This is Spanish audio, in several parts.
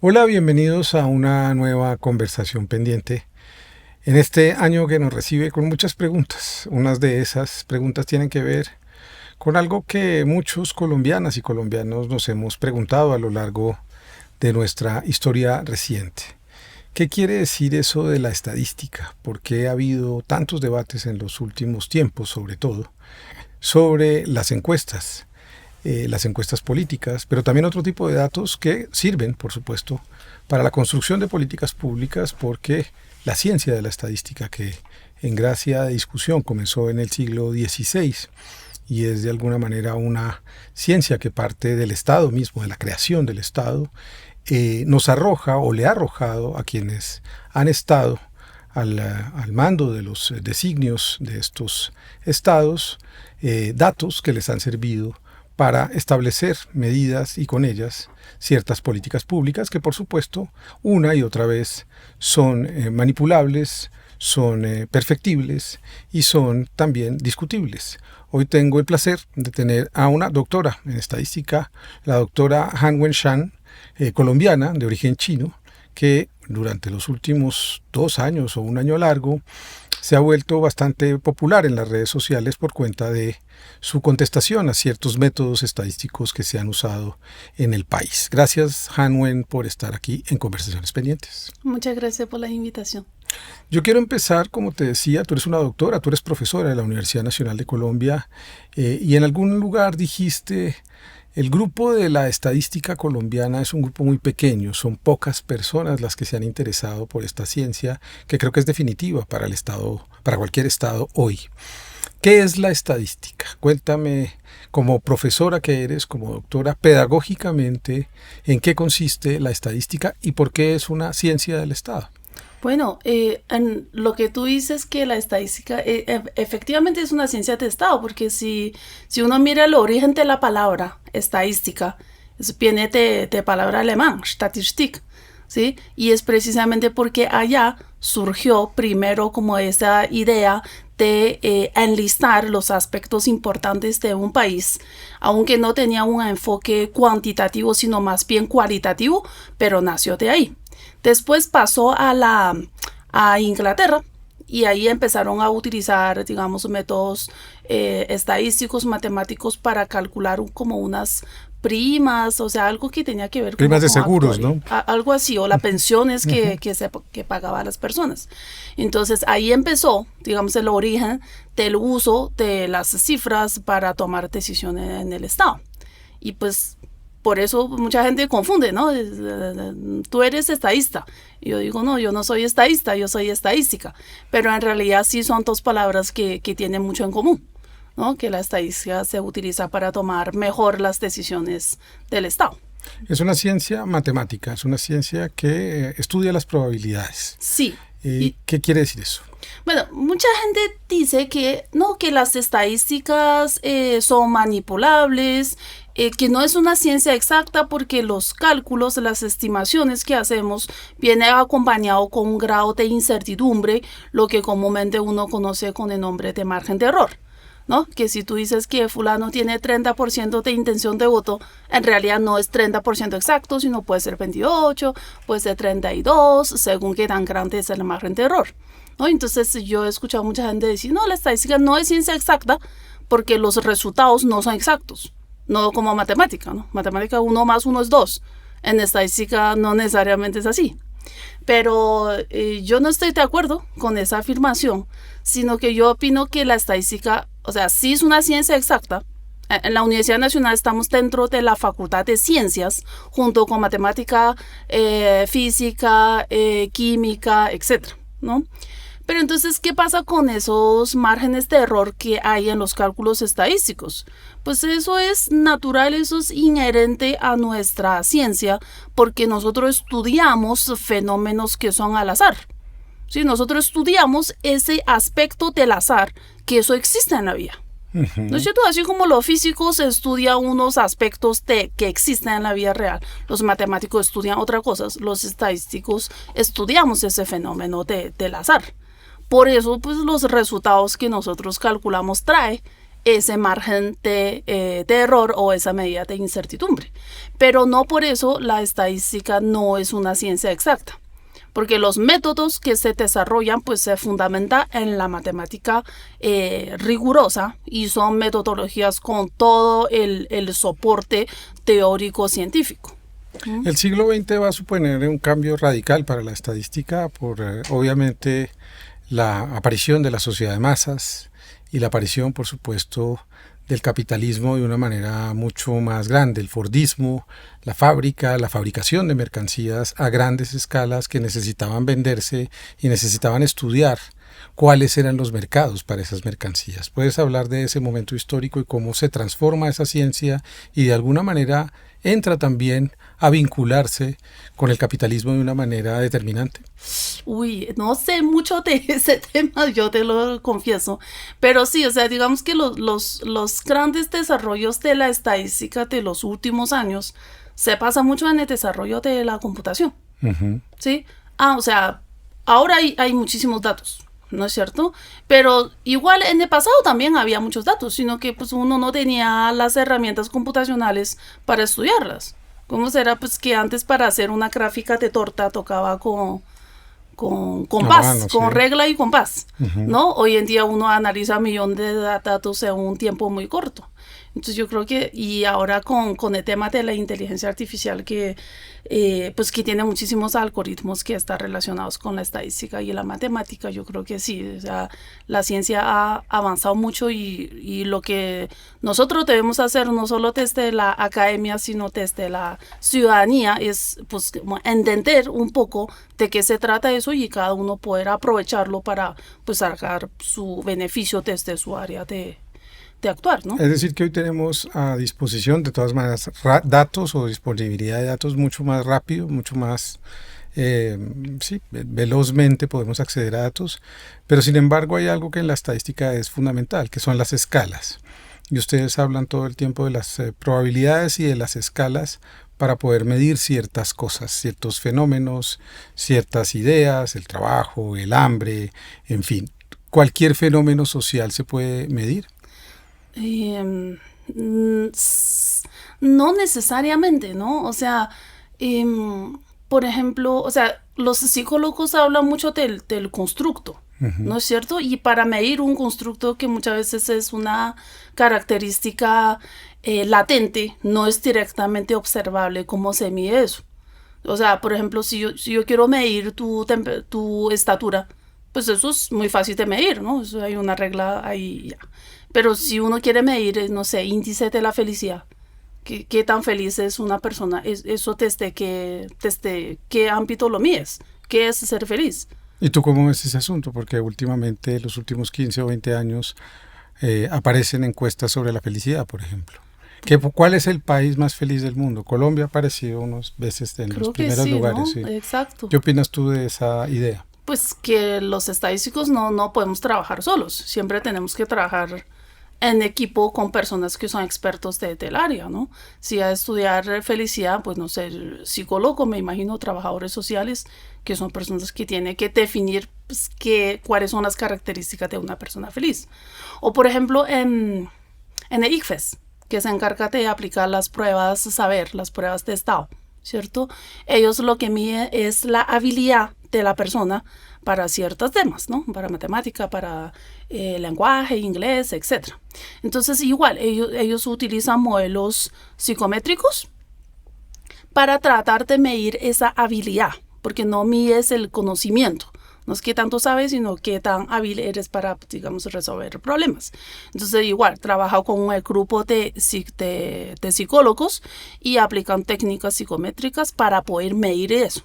Hola, bienvenidos a una nueva conversación pendiente. En este año que nos recibe con muchas preguntas. Unas de esas preguntas tienen que ver con algo que muchos colombianas y colombianos nos hemos preguntado a lo largo de nuestra historia reciente. ¿Qué quiere decir eso de la estadística? ¿Por qué ha habido tantos debates en los últimos tiempos, sobre todo, sobre las encuestas políticas, pero también otro tipo de datos que sirven, por supuesto, para la construcción de políticas públicas, porque la ciencia de la estadística, que en gracia de discusión comenzó en el siglo XVI y es de alguna manera una ciencia que parte del Estado mismo, de la creación del Estado, nos arroja o le ha arrojado a quienes han estado al mando de los designios de estos estados datos que les han servido para establecer medidas y con ellas ciertas políticas públicas que, por supuesto, una y otra vez son manipulables, son perfectibles y son también discutibles. Hoy tengo el placer de tener a una doctora en estadística, la doctora Han-Wen Shan, colombiana de origen chino, que durante los últimos 2 años o un año largo se ha vuelto bastante popular en las redes sociales por cuenta de su contestación a ciertos métodos estadísticos que se han usado en el país. Gracias, Han-Wen, por estar aquí en Conversaciones Pendientes. Muchas gracias por la invitación. Yo quiero empezar, como te decía, tú eres una doctora, tú eres profesora de la Universidad Nacional de Colombia y en algún lugar dijiste: el grupo de la estadística colombiana es un grupo muy pequeño, son pocas personas las que se han interesado por esta ciencia, que creo que es definitiva para el Estado, para cualquier Estado hoy. ¿Qué es la estadística? Cuéntame, como profesora que eres, como doctora, pedagógicamente, ¿en qué consiste la estadística y por qué es una ciencia del Estado? Bueno, en lo que tú dices que la estadística efectivamente es una ciencia de Estado, porque si uno mira el origen de la palabra estadística, viene de palabra alemán, Statistik, ¿sí? Y es precisamente porque allá surgió primero como esa idea de enlistar los aspectos importantes de un país, aunque no tenía un enfoque cuantitativo, sino más bien cualitativo, pero nació de ahí. Después pasó a Inglaterra y ahí empezaron a utilizar, digamos, métodos estadísticos, matemáticos para calcular como unas primas, o sea, algo que tenía que ver primas de seguros, ¿no? Algo así, o las pensiones que pagaban las personas. Entonces ahí empezó, digamos, el origen del uso de las cifras para tomar decisiones en el Estado. Y pues por eso mucha gente confunde, ¿no? Tú eres estadista. Y yo digo, no, yo no soy estadista, yo soy estadística. Pero en realidad sí son dos palabras que tienen mucho en común, ¿no? Que la estadística se utiliza para tomar mejor las decisiones del Estado. Es una ciencia matemática, es una ciencia que estudia las probabilidades. Sí. ¿Qué quiere decir eso? Bueno, mucha gente dice que no, que las estadísticas son manipulables, que no es una ciencia exacta porque los cálculos, las estimaciones que hacemos vienen acompañado con un grado de incertidumbre, lo que comúnmente uno conoce con el nombre de margen de error, ¿no? Que si tú dices que fulano tiene 30% de intención de voto, en realidad no es 30% exacto, sino puede ser 28, puede ser 32, según qué tan grande es el margen de error, ¿no? Entonces yo he escuchado a mucha gente decir, no, la estadística no es ciencia exacta porque los resultados no son exactos. No como matemática, ¿no? Matemática 1 más 1 es 2. En estadística no necesariamente es así. Pero yo no estoy de acuerdo con esa afirmación, sino que yo opino que la estadística, o sea, sí es una ciencia exacta. En la Universidad Nacional estamos dentro de la Facultad de Ciencias, junto con matemática, física, química, etc., ¿no? Pero entonces, ¿qué pasa con esos márgenes de error que hay en los cálculos estadísticos? Pues eso es natural, eso es inherente a nuestra ciencia, porque nosotros estudiamos fenómenos que son al azar. ¿Sí? Nosotros estudiamos ese aspecto del azar, que eso existe en la vida. ¿No es cierto? Así como los físicos estudian unos aspectos que existen en la vida real, los matemáticos estudian otras cosas, los estadísticos estudiamos ese fenómeno del azar. Por eso, pues, los resultados que nosotros calculamos trae ese margen de error o esa medida de incertidumbre. Pero no por eso la estadística no es una ciencia exacta, porque los métodos que se desarrollan pues se fundamentan en la matemática rigurosa y son metodologías con todo el soporte teórico científico. El siglo XX va a suponer un cambio radical para la estadística por obviamente la aparición de la sociedad de masas y la aparición, por supuesto, del capitalismo de una manera mucho más grande, el fordismo, la fabricación de mercancías a grandes escalas que necesitaban venderse y necesitaban estudiar cuáles eran los mercados para esas mercancías. ¿Puedes hablar de ese momento histórico y cómo se transforma esa ciencia y de alguna manera entra también a vincularse con el capitalismo de una manera determinante? Uy, no sé mucho de ese tema, yo te lo confieso, pero sí, o sea, digamos que los grandes desarrollos de la estadística de los últimos años se basa mucho en el desarrollo de la computación, ¿sí? O sea, ahora hay muchísimos datos, ¿no es cierto? Pero igual en el pasado también había muchos datos, sino que pues uno no tenía las herramientas computacionales para estudiarlas. ¿Cómo será? Pues que antes para hacer una gráfica de torta tocaba con compás, con regla y compás, ¿no? Hoy en día uno analiza 1.000.000 de datos en un tiempo muy corto. Entonces yo creo que, y ahora con el tema de la inteligencia artificial que tiene muchísimos algoritmos que están relacionados con la estadística y la matemática, yo creo que sí, o sea, la ciencia ha avanzado mucho y lo que nosotros debemos hacer no solo desde la academia, sino desde la ciudadanía es pues entender un poco de qué se trata eso y cada uno poder aprovecharlo para pues sacar su beneficio desde su área de actuar, ¿no? Es decir, que hoy tenemos a disposición, de todas maneras, datos o disponibilidad de datos mucho más rápido, mucho más velozmente podemos acceder a datos, pero sin embargo hay algo que en la estadística es fundamental, que son las escalas. Y ustedes hablan todo el tiempo de las probabilidades y de las escalas para poder medir ciertas cosas, ciertos fenómenos, ciertas ideas, el trabajo, el hambre, en fin. ¿Cualquier fenómeno social se puede medir? No necesariamente, ¿no? O sea, por ejemplo, o sea, los psicólogos hablan mucho del constructo, ¿no es cierto? Y para medir un constructo que muchas veces es una característica latente, no es directamente observable cómo se mide eso. O sea, por ejemplo, si yo quiero medir tu estatura, pues eso es muy fácil de medir, ¿no? Eso hay una regla ahí ya. Pero si uno quiere medir, no sé, índice de la felicidad, ¿qué tan feliz es una persona? Eso desde qué ámbito lo mides, ¿qué es ser feliz? ¿Y tú cómo ves ese asunto? Porque últimamente, los últimos 15 o 20 años, aparecen encuestas sobre la felicidad, por ejemplo. ¿Cuál es el país más feliz del mundo? Colombia ha aparecido unas veces en los primeros lugares. ¿no? Sí. Exacto. ¿Qué opinas tú de esa idea? Pues que los estadísticos no podemos trabajar solos, siempre tenemos que trabajar en equipo con personas que son expertos del área, ¿no? Si a estudiar felicidad, pues no sé, psicólogo, me imagino, trabajadores sociales, que son personas que tienen que definir pues, cuáles son las características de una persona feliz. O por ejemplo, en el ICFES, que se encarga de aplicar las pruebas saber, las pruebas de estado, ¿cierto? Ellos lo que miden es la habilidad de la persona para ciertos temas, ¿no? Para matemática, para lenguaje, inglés, etc. Entonces, igual, ellos utilizan modelos psicométricos para tratar de medir esa habilidad, porque no mides el conocimiento. No es qué tanto sabes, sino qué tan hábil eres para, digamos, resolver problemas. Entonces, igual, trabaja con un grupo de psicólogos y aplican técnicas psicométricas para poder medir eso.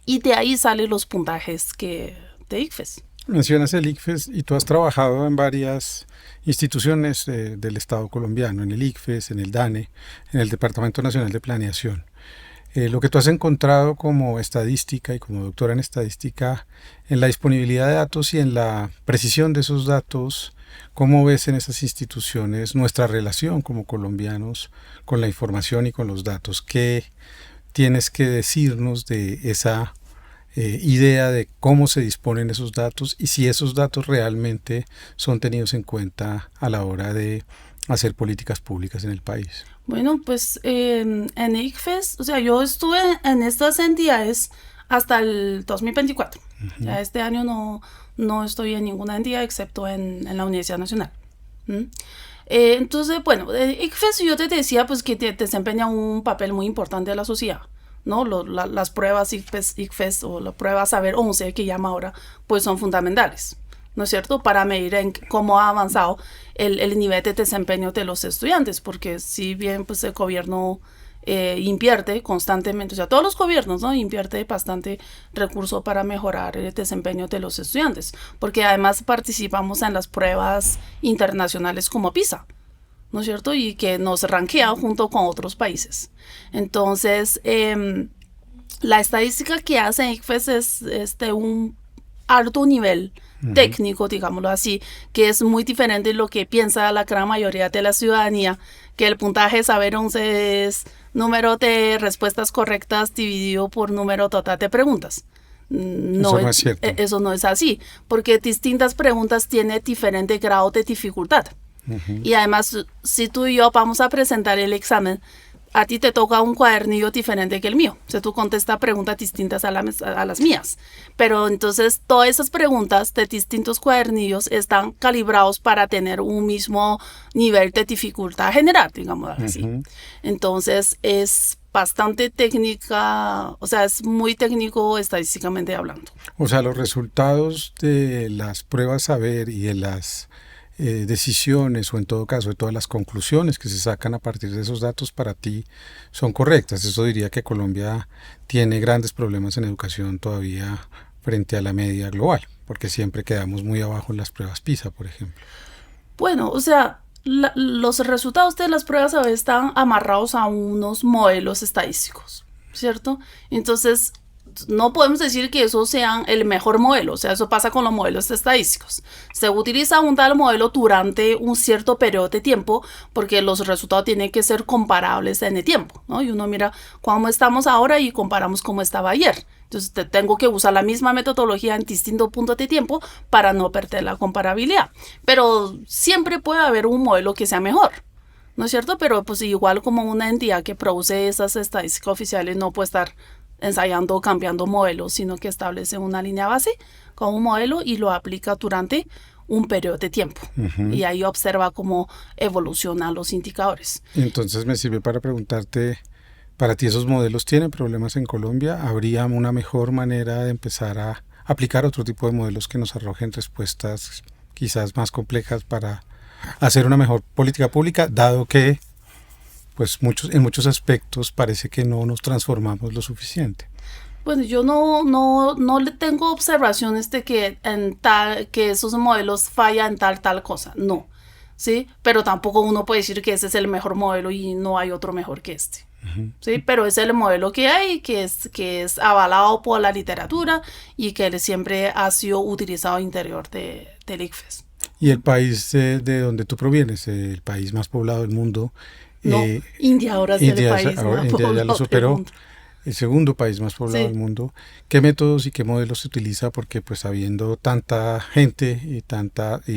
Y de ahí salen los puntajes de ICFES. Mencionas el ICFES y tú has trabajado en varias instituciones del Estado colombiano, en el ICFES, en el DANE, en el Departamento Nacional de Planeación. Lo que tú has encontrado como estadística y como doctora en estadística, en la disponibilidad de datos y en la precisión de esos datos, ¿cómo ves en esas instituciones nuestra relación como colombianos con la información y con los datos? ¿Qué tienes que decirnos de esa idea de cómo se disponen esos datos y si esos datos realmente son tenidos en cuenta a la hora de hacer políticas públicas en el país? Bueno, pues en ICFES, o sea, yo estuve en estas entidades hasta el 2024. Ya este año no estoy en ninguna entidad excepto en la Universidad Nacional. Entonces, bueno, ICFES yo te decía pues que te desempeña un papel muy importante en la sociedad, ¿no? Las pruebas ICFES o la prueba Saber 11 que llama ahora, pues son fundamentales, ¿no es cierto? Para medir cómo ha avanzado el nivel de desempeño de los estudiantes, porque si bien pues el gobierno invierte constantemente, o sea, todos los gobiernos, ¿no? Invierte bastante recurso para mejorar el desempeño de los estudiantes, porque además participamos en las pruebas internacionales como PISA, ¿no es cierto? Y que nos rankea junto con otros países. Entonces, la estadística que hace ICFES es de un alto nivel técnico, digámoslo así, que es muy diferente de lo que piensa la gran mayoría de la ciudadanía, que el puntaje Saber 11 es número de respuestas correctas dividido por número total de preguntas. Eso no es cierto. Eso no es así, porque distintas preguntas tienen diferente grado de dificultad. Y además, si tú y yo vamos a presentar el examen, a ti te toca un cuadernillo diferente que el mío. O sea, tú contestas preguntas distintas a las mías. Pero entonces, todas esas preguntas de distintos cuadernillos están calibrados para tener un mismo nivel de dificultad general, digamos así. Entonces, es bastante técnica, o sea, es muy técnico estadísticamente hablando. O sea, los resultados de las pruebas Saber y de las decisiones o en todo caso de todas las conclusiones que se sacan a partir de esos datos para ti son correctas. Eso diría que Colombia tiene grandes problemas en educación todavía frente a la media global, porque siempre quedamos muy abajo en las pruebas PISA, por ejemplo. Bueno, o sea, los resultados de las pruebas a veces están amarrados a unos modelos estadísticos, ¿cierto? Entonces, no podemos decir que esos sean el mejor modelo, o sea, eso pasa con los modelos estadísticos. Se utiliza un tal modelo durante un cierto periodo de tiempo porque los resultados tienen que ser comparables en el tiempo, ¿no? Y uno mira cómo estamos ahora y comparamos cómo estaba ayer. Entonces, tengo que usar la misma metodología en distintos puntos de tiempo para no perder la comparabilidad. Pero siempre puede haber un modelo que sea mejor, ¿no es cierto? Pero pues igual como una entidad que produce esas estadísticas oficiales no puede estar ensayando o cambiando modelos, sino que establece una línea base con un modelo y lo aplica durante un periodo de tiempo. Y ahí observa cómo evolucionan los indicadores. Entonces me sirve para preguntarte, ¿para ti esos modelos tienen problemas en Colombia? ¿Habría una mejor manera de empezar a aplicar otro tipo de modelos que nos arrojen respuestas quizás más complejas para hacer una mejor política pública, dado que pues en muchos aspectos parece que no nos transformamos lo suficiente? Bueno, yo no le tengo observaciones de que que esos modelos fallan en tal cosa, no, ¿sí? Pero tampoco uno puede decir que ese es el mejor modelo y no hay otro mejor que este, ¿sí? Pero es el modelo que hay, que es avalado por la literatura y que siempre ha sido utilizado interior del ICFES. ¿Y el país de donde tú provienes, el país más poblado del mundo? No, India ahora es el país más India poblado ya lo superó, del mundo. el segundo país más poblado del mundo. ¿Qué métodos y qué modelos se utiliza? Porque pues habiendo tanta gente y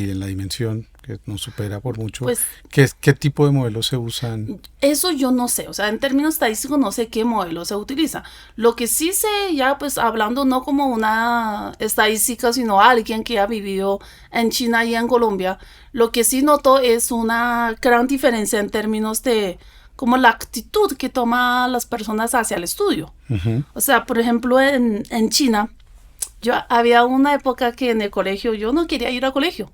en la dimensión que nos supera por mucho, Pues, ¿qué tipo de modelos se usan? eso yo no sé, o sea, en términos estadísticos no sé qué modelo se utiliza. Lo que sí sé, ya pues hablando no como una estadística, sino alguien que ha vivido en China y en Colombia, lo que sí noto es una gran diferencia en términos de como la actitud que toman las personas hacia el estudio. O sea, por ejemplo, en China, había una época que en el colegio yo no quería ir al colegio.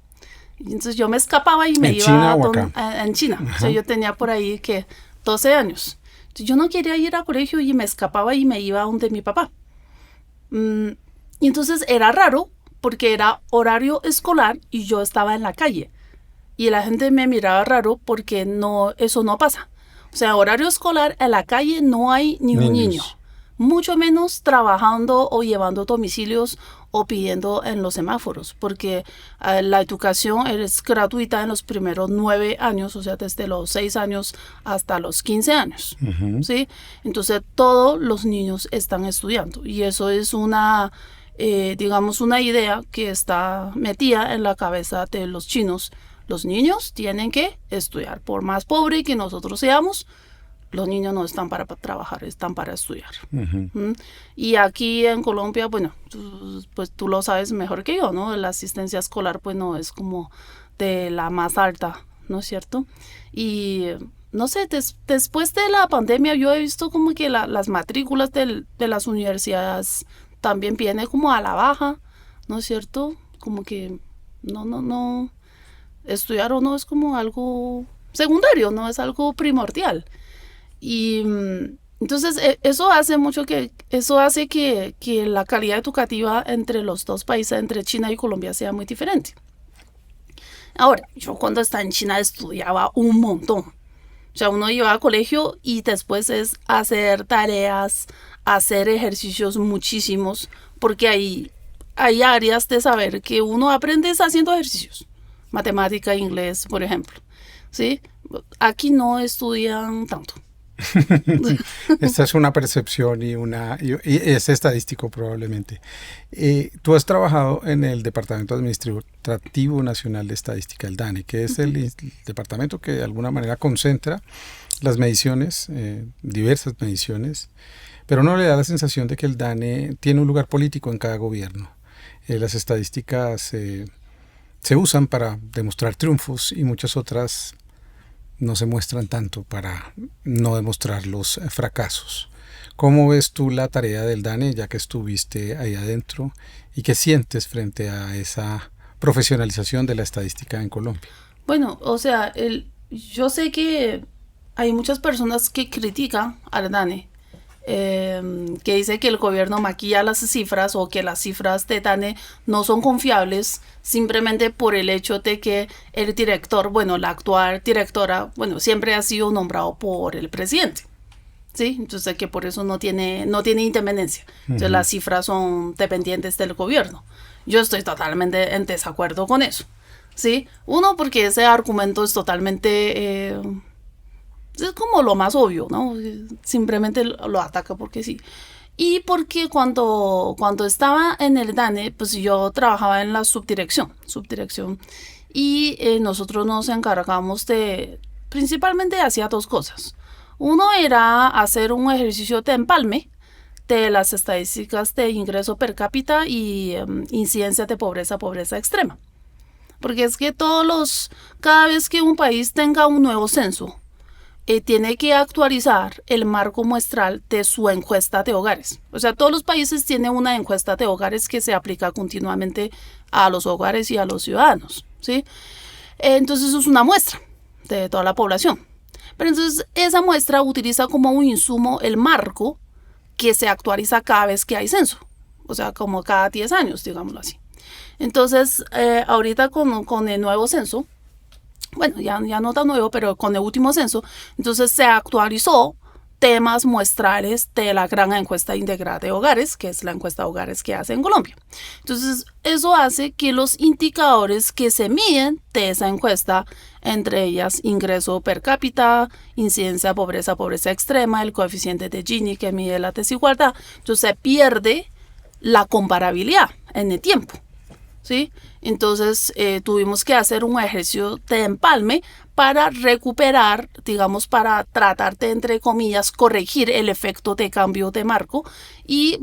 Entonces yo me escapaba y me iba China o acá? en China. O sea, yo tenía por ahí que 12 años. Entonces yo no quería ir al colegio y me escapaba y me iba donde mi papá. Y entonces era raro porque era horario escolar y yo estaba en la calle. Y la gente me miraba raro porque eso no pasa. O sea, horario escolar en la calle no hay ningún niño. Mucho menos trabajando o llevando domicilios o pidiendo en los semáforos, porque la educación es gratuita en los primeros 9 años, o sea, desde los 6 años hasta los 15 años, ¿sí? Entonces, todos los niños están estudiando y eso es digamos, una idea que está metida en la cabeza de los chinos, Los niños tienen que estudiar. Por más pobre que nosotros seamos, los niños no están para trabajar, están para estudiar. Ujú. Y aquí en Colombia, bueno, pues tú lo sabes mejor que yo, ¿no? La asistencia escolar pues no es como de la más alta, ¿no es cierto? Y no sé, después de la pandemia yo he visto como que las matrículas de las universidades también vienen como a la baja, ¿no es cierto? Como que no, estudiar o no es como algo secundario, no es algo primordial. Y entonces eso hace que la calidad educativa entre los dos países, entre China y Colombia, sea muy diferente. Ahora, yo cuando estaba en China estudiaba un montón. O sea, uno iba a colegio y después es hacer tareas, hacer ejercicios muchísimos, porque hay áreas de saber que uno aprende haciendo ejercicios. Matemática, inglés, por ejemplo. ¿Sí? Aquí no estudian tanto. Esta es una percepción y es estadístico probablemente. Tú has trabajado en el Departamento Administrativo Nacional de Estadística, el DANE, que es el departamento que de alguna manera concentra las mediciones, diversas mediciones, pero no le da la sensación de que el DANE tiene un lugar político en cada gobierno. Las estadísticas se usan para demostrar triunfos y muchas otras no se muestran tanto para no demostrar los fracasos. ¿Cómo ves tú la tarea del DANE, ya que estuviste ahí adentro, y qué sientes frente a esa profesionalización de la estadística en Colombia? Bueno, o sea, yo sé que hay muchas personas que critican al DANE, que dice que el gobierno maquilla las cifras o que las cifras de DANE no son confiables simplemente por el hecho de que el director, bueno, la actual directora, bueno, siempre ha sido nombrado por el presidente. ¿Sí? Entonces que por eso no tiene independencia. Entonces las cifras son dependientes del gobierno. Yo estoy totalmente en desacuerdo con eso. ¿Sí? Uno, porque ese argumento es totalmente... es como lo más obvio, ¿no? Simplemente lo ataca porque sí. Y porque cuando estaba en el DANE, pues yo trabajaba en la subdirección. Y nosotros nos encargamos principalmente hacía dos cosas. Uno era hacer un ejercicio de empalme de las estadísticas de ingreso per cápita y incidencia de pobreza extrema. Porque es que cada vez que un país tenga un nuevo censo, tiene que actualizar el marco muestral de su encuesta de hogares. O sea, todos los países tienen una encuesta de hogares que se aplica continuamente a los hogares y a los ciudadanos, ¿sí? Entonces es una muestra de toda la población. Pero entonces esa muestra utiliza como un insumo el marco que se actualiza cada vez que hay censo. O sea, como cada 10 años, digámoslo así. Entonces, ahorita con el nuevo censo, bueno, ya no tan nuevo, pero con el último censo, entonces se actualizó temas muestrales de la gran encuesta integral de hogares, que es la encuesta de hogares que hace en Colombia. Entonces, eso hace que los indicadores que se miden de esa encuesta, entre ellas ingreso per cápita, incidencia pobreza extrema, el coeficiente de Gini que mide la desigualdad, entonces se pierde la comparabilidad en el tiempo. ¿Sí? Entonces tuvimos que hacer un ejercicio de empalme para recuperar, digamos, para tratar de, entre comillas, corregir el efecto de cambio de marco y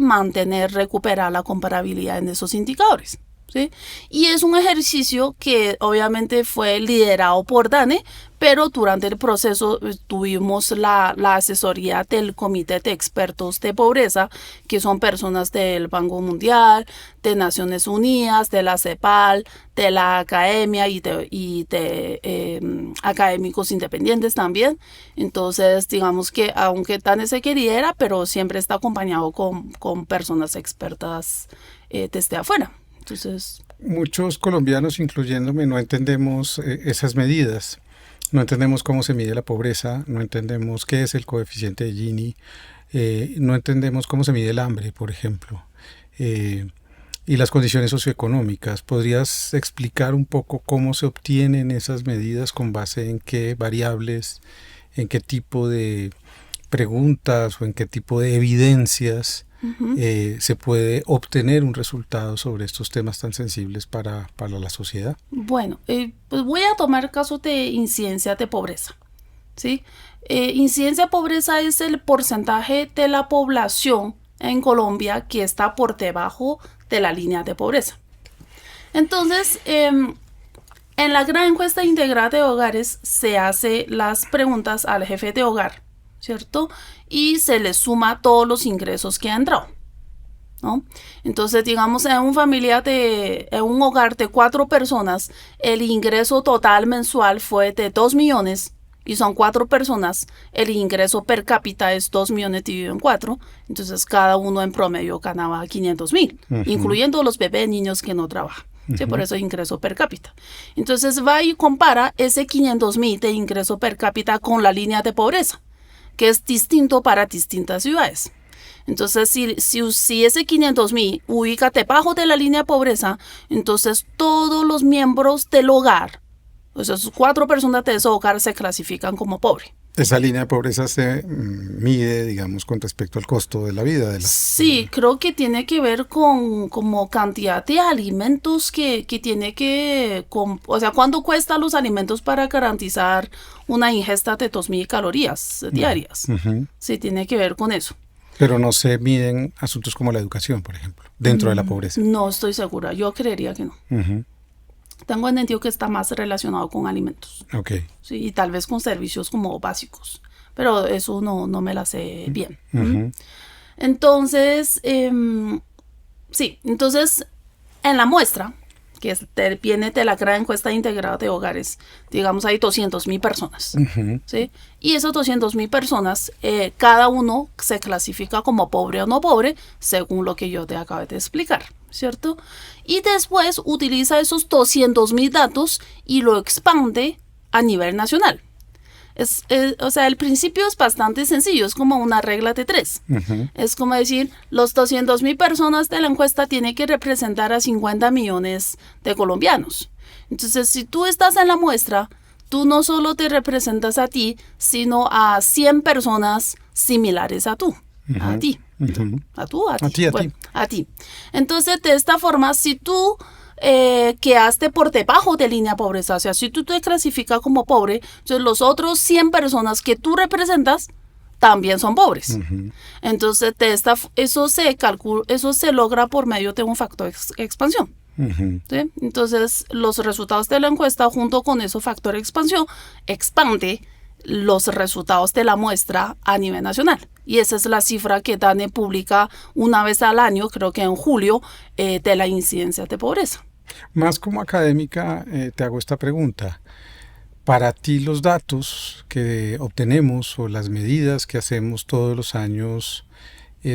recuperar la comparabilidad en esos indicadores. ¿Sí? Y es un ejercicio que obviamente fue liderado por DANE, pero durante el proceso tuvimos la asesoría del Comité de Expertos de Pobreza, que son personas del Banco Mundial, de Naciones Unidas, de la CEPAL, de la academia y de académicos independientes también. Entonces, digamos que aunque DANE se queriera, pero siempre está acompañado con personas expertas desde afuera. Entonces, muchos colombianos, incluyéndome, no entendemos esas medidas. No entendemos cómo se mide la pobreza, no entendemos qué es el coeficiente de Gini, no entendemos cómo se mide el hambre, por ejemplo, y las condiciones socioeconómicas. ¿Podrías explicar un poco cómo se obtienen esas medidas, con base en qué variables, en qué tipo de preguntas o en qué tipo de evidencias se puede obtener un resultado sobre estos temas tan sensibles para la sociedad? Bueno, pues voy a tomar el caso de incidencia de pobreza, ¿sí? Incidencia de pobreza es el porcentaje de la población en Colombia que está por debajo de la línea de pobreza. Entonces, en la gran encuesta integral de hogares se hace las preguntas al jefe de hogar, ¿cierto? Y se le suma todos los ingresos que ha entrado, ¿no? Entonces, digamos, en un hogar de 4 personas, el ingreso total mensual fue de 2 millones y son 4 personas, el ingreso per cápita es 2 millones dividido en 4, entonces cada uno en promedio ganaba 500,000, incluyendo los bebés niños que no trabajan. Sí, por eso es ingreso per cápita. Entonces va y compara ese 500,000 de ingreso per cápita con la línea de pobreza, que es distinto para distintas ciudades. Entonces, si ese 500,000 ubica debajo de la línea de pobreza, entonces todos los miembros del hogar, o sea, 4 personas de ese hogar se clasifican como pobre. Esa línea de pobreza se mide, digamos, con respecto al costo de la vida. Sí, creo que tiene que ver con como cantidad de alimentos que tiene que... o sea, ¿cuánto cuestan los alimentos para garantizar una ingesta de 2,000 calorías diarias? Sí, tiene que ver con eso. Pero no se miden asuntos como la educación, por ejemplo, dentro de la pobreza. No estoy segura, yo creería que no. Tengo entendido que está más relacionado con alimentos. Okay. Sí, y tal vez con servicios como básicos. Pero eso no me la sé bien. Entonces, sí, entonces en la muestra, que viene de la gran encuesta integrada de hogares, digamos hay 200,000 personas. ¿Sí? Y esas 200,000 personas, cada uno se clasifica como pobre o no pobre, según lo que yo te acabé de explicar, ¿cierto? Y después utiliza esos 200,000 datos y lo expande a nivel nacional. O sea, el principio es bastante sencillo, es como una regla de 3. Es como decir, los 200,000 personas de la encuesta tienen que representar a 50 millones de colombianos. Entonces, si tú estás en la muestra, tú no solo te representas a ti, sino a 100 personas similares a tú. A ti. A ti. Entonces, de esta forma, si tú quedaste por debajo de línea de pobreza, o sea, si tú te clasificas como pobre, entonces los otros 100 personas que tú representas también son pobres. Entonces, eso se logra por medio de un factor de expansión. ¿Sí? Entonces, los resultados de la encuesta junto con ese factor de expansión expande los resultados de la muestra a nivel nacional. Y esa es la cifra que DANE publica una vez al año, creo que en julio, de la incidencia de pobreza. Más como académica, te hago esta pregunta. Para ti los datos que obtenemos o las medidas que hacemos todos los años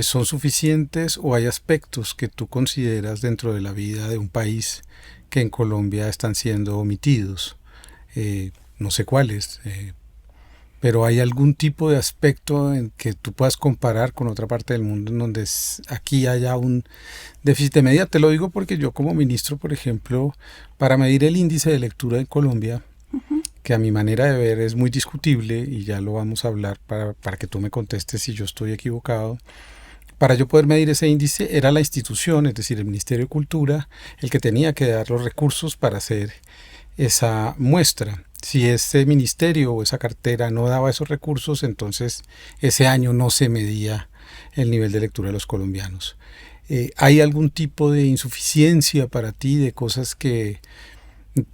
¿son suficientes o hay aspectos que tú consideras dentro de la vida de un país que en Colombia están siendo omitidos? No sé cuáles, pero ¿hay algún tipo de aspecto en que tú puedas comparar con otra parte del mundo en donde aquí haya un déficit de medida? Te lo digo porque yo como ministro, por ejemplo, para medir el índice de lectura en Colombia, que a mi manera de ver es muy discutible, y ya lo vamos a hablar para que tú me contestes si yo estoy equivocado. Para yo poder medir ese índice era la institución, es decir, el Ministerio de Cultura, el que tenía que dar los recursos para hacer esa muestra. Si ese ministerio o esa cartera no daba esos recursos, entonces ese año no se medía el nivel de lectura de los colombianos. ¿Hay algún tipo de insuficiencia para ti de cosas que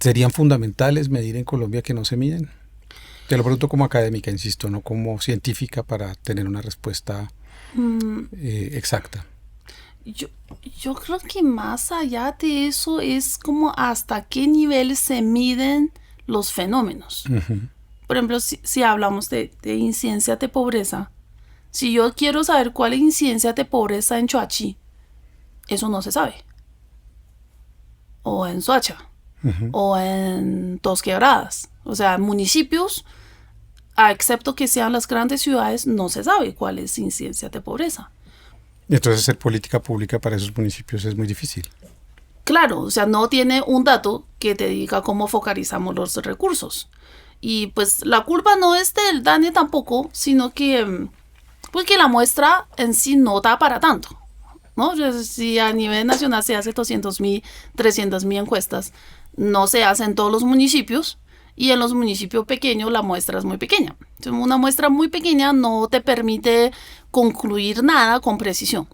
serían fundamentales medir en Colombia que no se miden? Te lo pregunto como académica, insisto, no como científica para tener una respuesta exacta. Yo creo que más allá de eso es como hasta qué nivel se miden los fenómenos. Por ejemplo, si hablamos de incidencia de pobreza, si yo quiero saber cuál es la incidencia de pobreza en Choachí, eso no se sabe. O en Soacha, o en Dos Quebradas. O sea, municipios, excepto que sean las grandes ciudades, no se sabe cuál es la incidencia de pobreza. Entonces, hacer política pública para esos municipios es muy difícil. Claro, o sea, no tiene un dato que te diga cómo focalizamos los recursos. Y pues la culpa no es del DANE tampoco, sino que pues que la muestra en sí no da para tanto. ¿no? Si a nivel nacional se hace 200.000, 300.000 encuestas, no se hace en todos los municipios y en los municipios pequeños la muestra es muy pequeña. Entonces, una muestra muy pequeña no te permite concluir nada con precisión,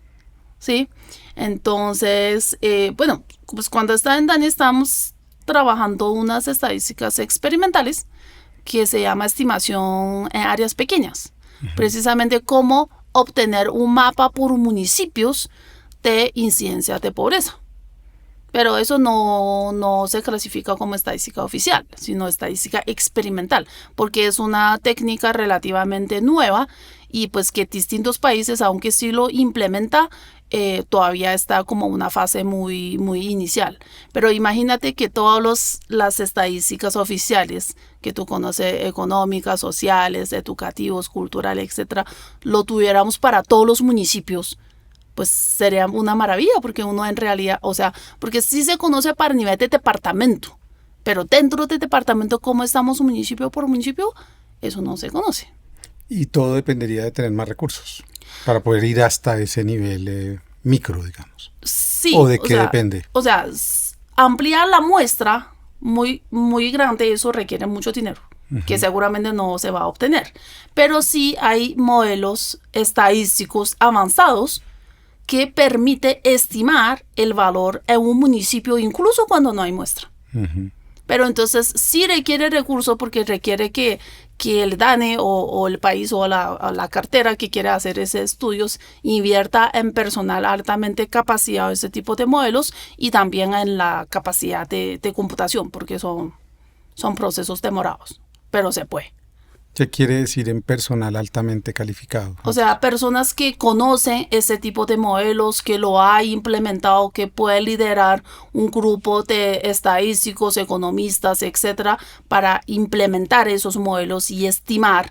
¿sí? Entonces, bueno, pues cuando estaba en DANE estábamos trabajando unas estadísticas experimentales que se llama estimación en áreas pequeñas. Precisamente cómo obtener un mapa por municipios de incidencia de pobreza. Pero eso no se clasifica como estadística oficial, sino estadística experimental, porque es una técnica relativamente nueva y pues que distintos países, aunque sí lo implementa, todavía está como una fase muy, muy inicial. Pero imagínate que todas las estadísticas oficiales que tú conoces, económicas, sociales, educativos, culturales, etcétera, lo tuviéramos para todos los municipios, pues sería una maravilla, porque uno en realidad, o sea, porque sí se conoce para nivel de departamento, pero dentro del departamento, cómo estamos municipio por municipio, eso no se conoce. Y todo dependería de tener más recursos para poder ir hasta ese nivel micro, digamos. Sí. ¿O de qué depende? O sea, ampliar la muestra muy, muy grande, eso requiere mucho dinero, que seguramente no se va a obtener. Pero sí hay modelos estadísticos avanzados que permite estimar el valor en un municipio incluso cuando no hay muestra. Pero entonces sí requiere recursos porque requiere que el DANE o el país o la cartera que quiere hacer esos estudios invierta en personal altamente capacitado de ese tipo de modelos y también en la capacidad de computación, porque son procesos demorados, pero se puede. ¿Qué quiere decir en personal altamente calificado? O sea, personas que conocen ese tipo de modelos, que lo ha implementado, que puede liderar un grupo de estadísticos, economistas, etcétera, para implementar esos modelos y estimar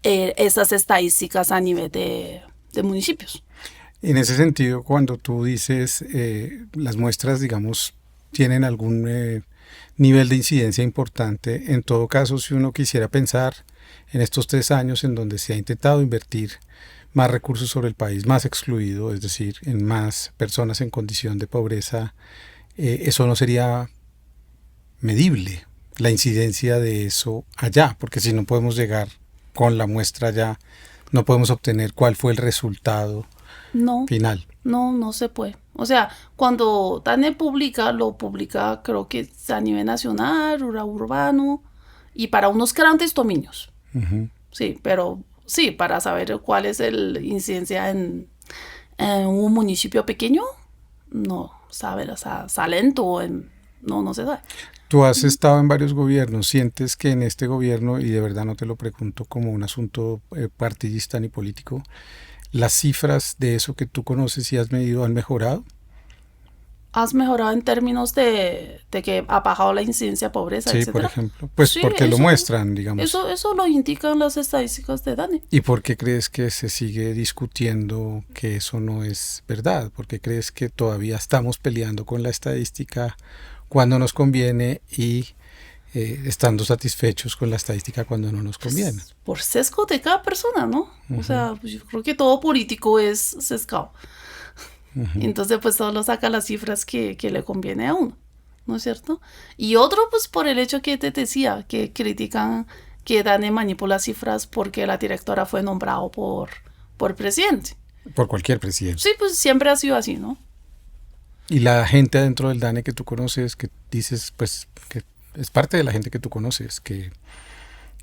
esas estadísticas a nivel de municipios. En ese sentido, cuando tú dices las muestras, digamos, tienen algún nivel de incidencia importante, en todo caso, si uno quisiera pensar en estos 3 años en donde se ha intentado invertir más recursos sobre el país más excluido, es decir, en más personas en condición de pobreza, eso no sería medible, la incidencia de eso allá, porque si no podemos llegar con la muestra allá, no podemos obtener cuál fue el resultado final. No se puede. O sea, cuando DANE lo publica creo que a nivel nacional, rural, urbano y para unos grandes dominios. Sí, pero sí, para saber cuál es la incidencia en un municipio pequeño, no sabe, o sea, Salento, no se sabe. Tú has estado en varios gobiernos, ¿sientes que en este gobierno, y de verdad no te lo pregunto como un asunto partidista ni político, las cifras de eso que tú conoces y has medido han mejorado? ¿Has mejorado en términos de que ha bajado la incidencia de pobreza, sí, etcétera? Por ejemplo. Pues sí, porque lo muestran, digamos. Eso lo indican las estadísticas de DANE. ¿Y por qué crees que se sigue discutiendo que eso no es verdad? ¿Por qué crees que todavía estamos peleando con la estadística cuando nos conviene y estando satisfechos con la estadística cuando no nos conviene? Pues, por sesgo de cada persona, ¿no? O sea, pues yo creo que todo político es sesgado. Entonces pues solo saca las cifras que le conviene a uno, ¿no es cierto? Y otro pues por el hecho que te decía, que critican que DANE manipula cifras porque la directora fue nombrado por presidente. Por cualquier presidente. Sí, pues siempre ha sido así, ¿no? Y la gente dentro del DANE que tú conoces, que dices pues que es parte de la gente que tú conoces, ¿qué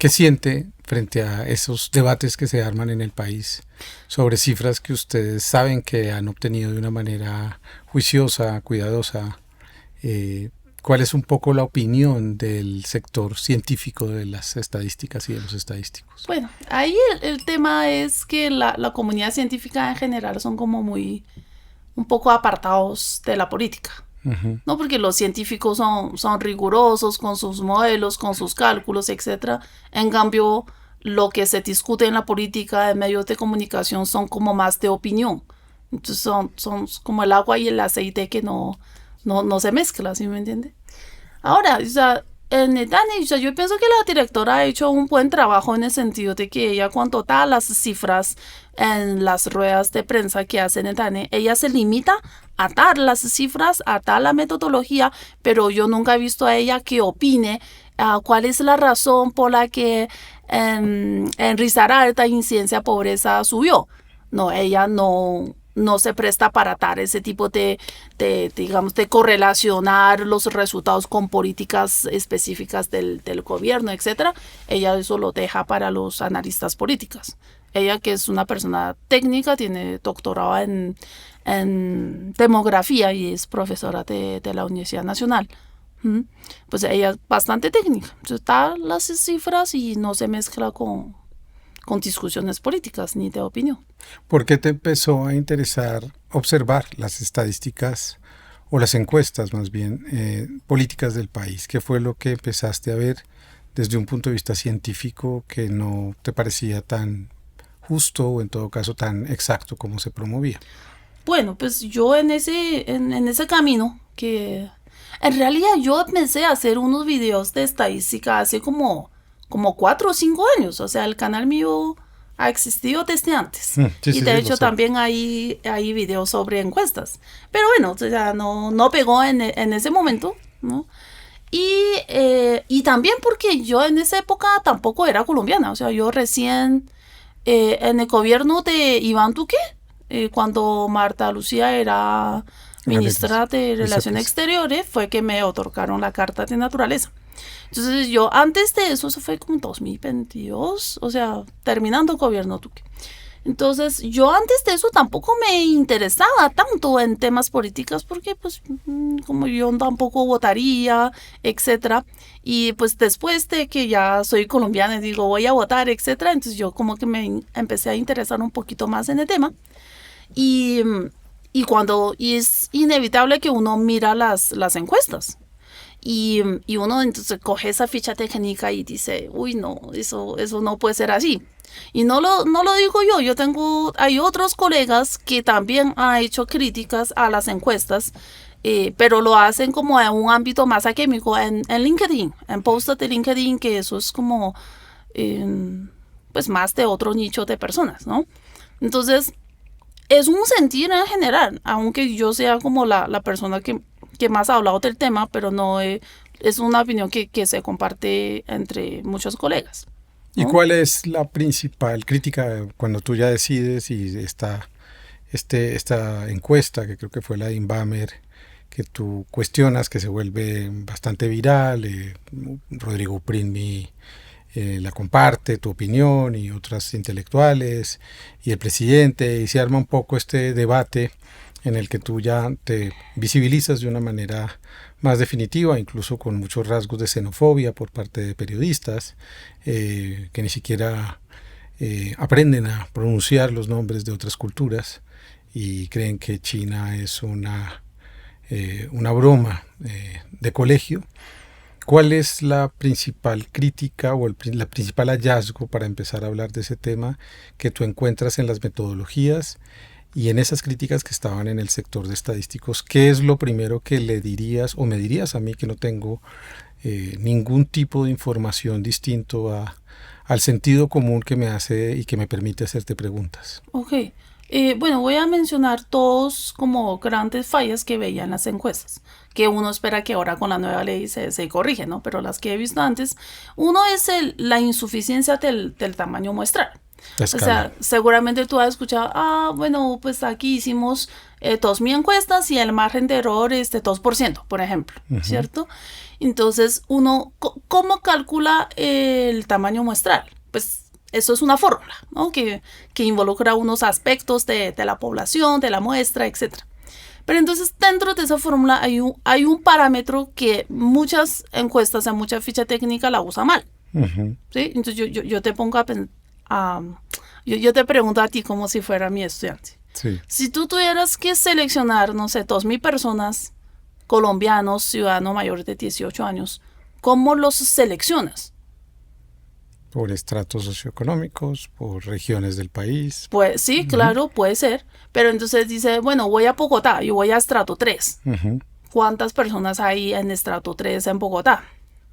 siente frente a esos debates que se arman en el país sobre cifras que ustedes saben que han obtenido de una manera juiciosa, cuidadosa? ¿Cuál es un poco la opinión del sector científico de las estadísticas y de los estadísticos? Bueno, ahí el tema es que la comunidad científica en general son como un poco apartados de la política. No, porque los científicos son rigurosos con sus modelos, con sus cálculos, etcétera. En cambio, lo que se discute en la política de medios de comunicación son como más de opinión. Entonces son como el agua y el aceite que no se mezcla, ¿sí me entiende? Ahora, o sea, En Netane, o sea, yo pienso que la directora ha hecho un buen trabajo en el sentido de que ella cuando da las cifras en las ruedas de prensa que hace Netane, ella se limita a dar las cifras, a dar la metodología, pero yo nunca he visto a ella que opine cuál es la razón por la que en Risaralda incidencia pobreza subió. No, ella no se presta para dar ese tipo digamos, de correlacionar los resultados con políticas específicas del gobierno, etcétera. Ella eso lo deja para los analistas políticos. Ella, que es una persona técnica, tiene doctorado en demografía y es profesora de la Universidad Nacional. Pues ella es bastante técnica. Entonces, da las cifras y no se mezcla con discusiones políticas ni de opinión. ¿Por qué te empezó a interesar observar las estadísticas o las encuestas más bien políticas del país? ¿Qué fue lo que empezaste a ver desde un punto de vista científico que no te parecía tan justo o en todo caso tan exacto como se promovía? Bueno, pues yo en ese camino que en realidad yo empecé a hacer unos videos de estadística hace como 4 o 5 años. O sea, el canal mío ha existido desde antes. Y de hecho también hay videos sobre encuestas. Pero bueno, o sea, no pegó en ese momento, ¿no? Y también porque yo en esa época tampoco era colombiana. O sea, yo recién en el gobierno de Iván Duque, cuando Marta Lucía era ministra de Relaciones Exteriores, fue que me otorgaron la Carta de Naturaleza. Entonces yo antes de eso fue como 2022, o sea, terminando el gobierno Duque. Entonces yo antes de eso tampoco me interesaba tanto en temas políticos porque pues como yo tampoco votaría, etcétera. Y pues después de que ya soy colombiana y digo voy a votar, etcétera, entonces yo como que me empecé a interesar un poquito más en el tema. Y es inevitable que uno mira las encuestas. Y uno entonces coge esa ficha técnica y dice, uy, no, eso no puede ser así. Y no lo digo yo, hay otros colegas que también han hecho críticas a las encuestas, pero lo hacen como en un ámbito más académico, en LinkedIn, en posts de LinkedIn, que eso es como, pues más de otro nicho de personas, ¿no? Entonces, es un sentir en general, aunque yo sea como la persona que más ha hablado del tema, pero no es una opinión que se comparte entre muchos colegas, ¿no? ¿Y cuál es la principal crítica cuando tú ya decides y esta encuesta, que creo que fue la de Inbamer, que tú cuestionas, que se vuelve bastante viral? Rodrigo Primi la comparte, tu opinión, y otras intelectuales, y el presidente, y se arma un poco este debate en el que tú ya te visibilizas de una manera más definitiva, incluso con muchos rasgos de xenofobia por parte de periodistas que ni siquiera aprenden a pronunciar los nombres de otras culturas y creen que China es una broma de colegio. ¿Cuál es la principal crítica o la principal hallazgo para empezar a hablar de ese tema que tú encuentras en las metodologías y en esas críticas que estaban en el sector de estadísticos? ¿Qué es lo primero que le dirías o me dirías a mí, que no tengo ningún tipo de información distinto al sentido común que me hace y que me permite hacerte preguntas? Ok. Bueno, voy a mencionar 2 como grandes fallas que veía en las encuestas, que uno espera que ahora con la nueva ley se corrige, ¿no? Pero las que he visto antes, uno es la insuficiencia del tamaño muestral. O sea, seguramente tú has escuchado, bueno, pues aquí hicimos 2.000 encuestas y el margen de error es de 2%, por ejemplo, ¿cierto? Entonces, uno, ¿cómo calcula el tamaño muestral? Pues eso es una fórmula, ¿no? que involucra unos aspectos de la población, de la muestra, etc. Pero entonces dentro de esa fórmula hay un parámetro que muchas encuestas, en mucha ficha técnica la usa mal. ¿Sí? Entonces yo te pongo yo te pregunto a ti como si fuera mi estudiante. Sí. Si tú tuvieras que seleccionar, no sé, 2.000 personas, colombianos, ciudadanos mayores de 18 años, ¿cómo los seleccionas? Por estratos socioeconómicos, por regiones del país. Pues sí, claro, puede ser. Pero entonces dice, bueno, voy a Bogotá, yo voy a estrato 3. ¿Cuántas personas hay en estrato 3 en Bogotá?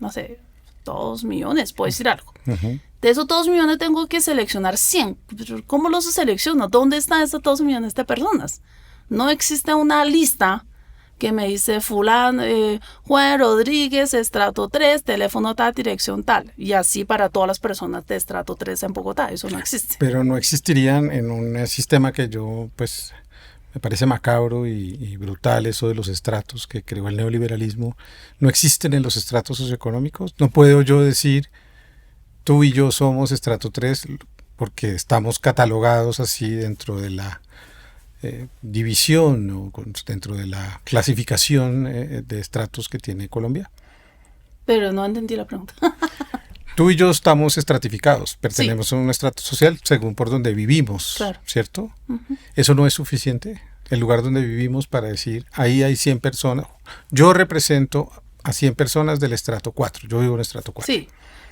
no sé, 2 millones, puedo decir algo. Ujú. De esos 2 millones tengo que seleccionar 100. Pero ¿cómo los selecciono? ¿Dónde están esos 2 millones de personas? No existe una lista que me dice fulano, Juan Rodríguez, estrato 3, teléfono tal, dirección tal. Y así para todas las personas de estrato 3 en Bogotá. Eso no existe. Pero no existirían en un sistema que yo, pues, me parece macabro y brutal eso de los estratos que creó el neoliberalismo. No existen en los estratos socioeconómicos. No puedo yo decir, tú y yo somos estrato 3 porque estamos catalogados así dentro de la división o dentro de la clasificación de estratos que tiene Colombia. Pero no entendí la pregunta. Tú y yo estamos estratificados, pertenecemos Sí. a un estrato social según por donde vivimos, Claro. ¿cierto? Eso no es suficiente, el lugar donde vivimos para decir, ahí hay 100 personas, yo represento a 100 personas del estrato 4, yo vivo en el estrato 4. Sí,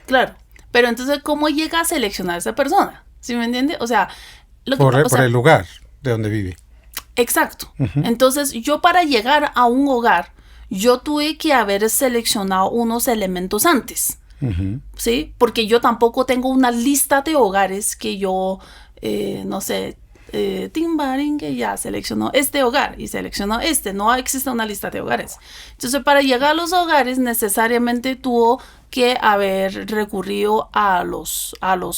claro. Pero entonces, ¿cómo llega a seleccionar a esa persona? ¿Sí me entiende? O sea, Por el lugar de donde vive. exacto. Entonces, yo para llegar a un hogar, yo tuve que haber seleccionado unos elementos antes. Ujú. ¿Sí? Porque yo tampoco tengo una lista de hogares que yo, no sé, Timbarín que ya seleccionó este hogar y seleccionó este. No existe una lista de hogares. Entonces, para llegar a los hogares, necesariamente tuvo que haber recurrido a los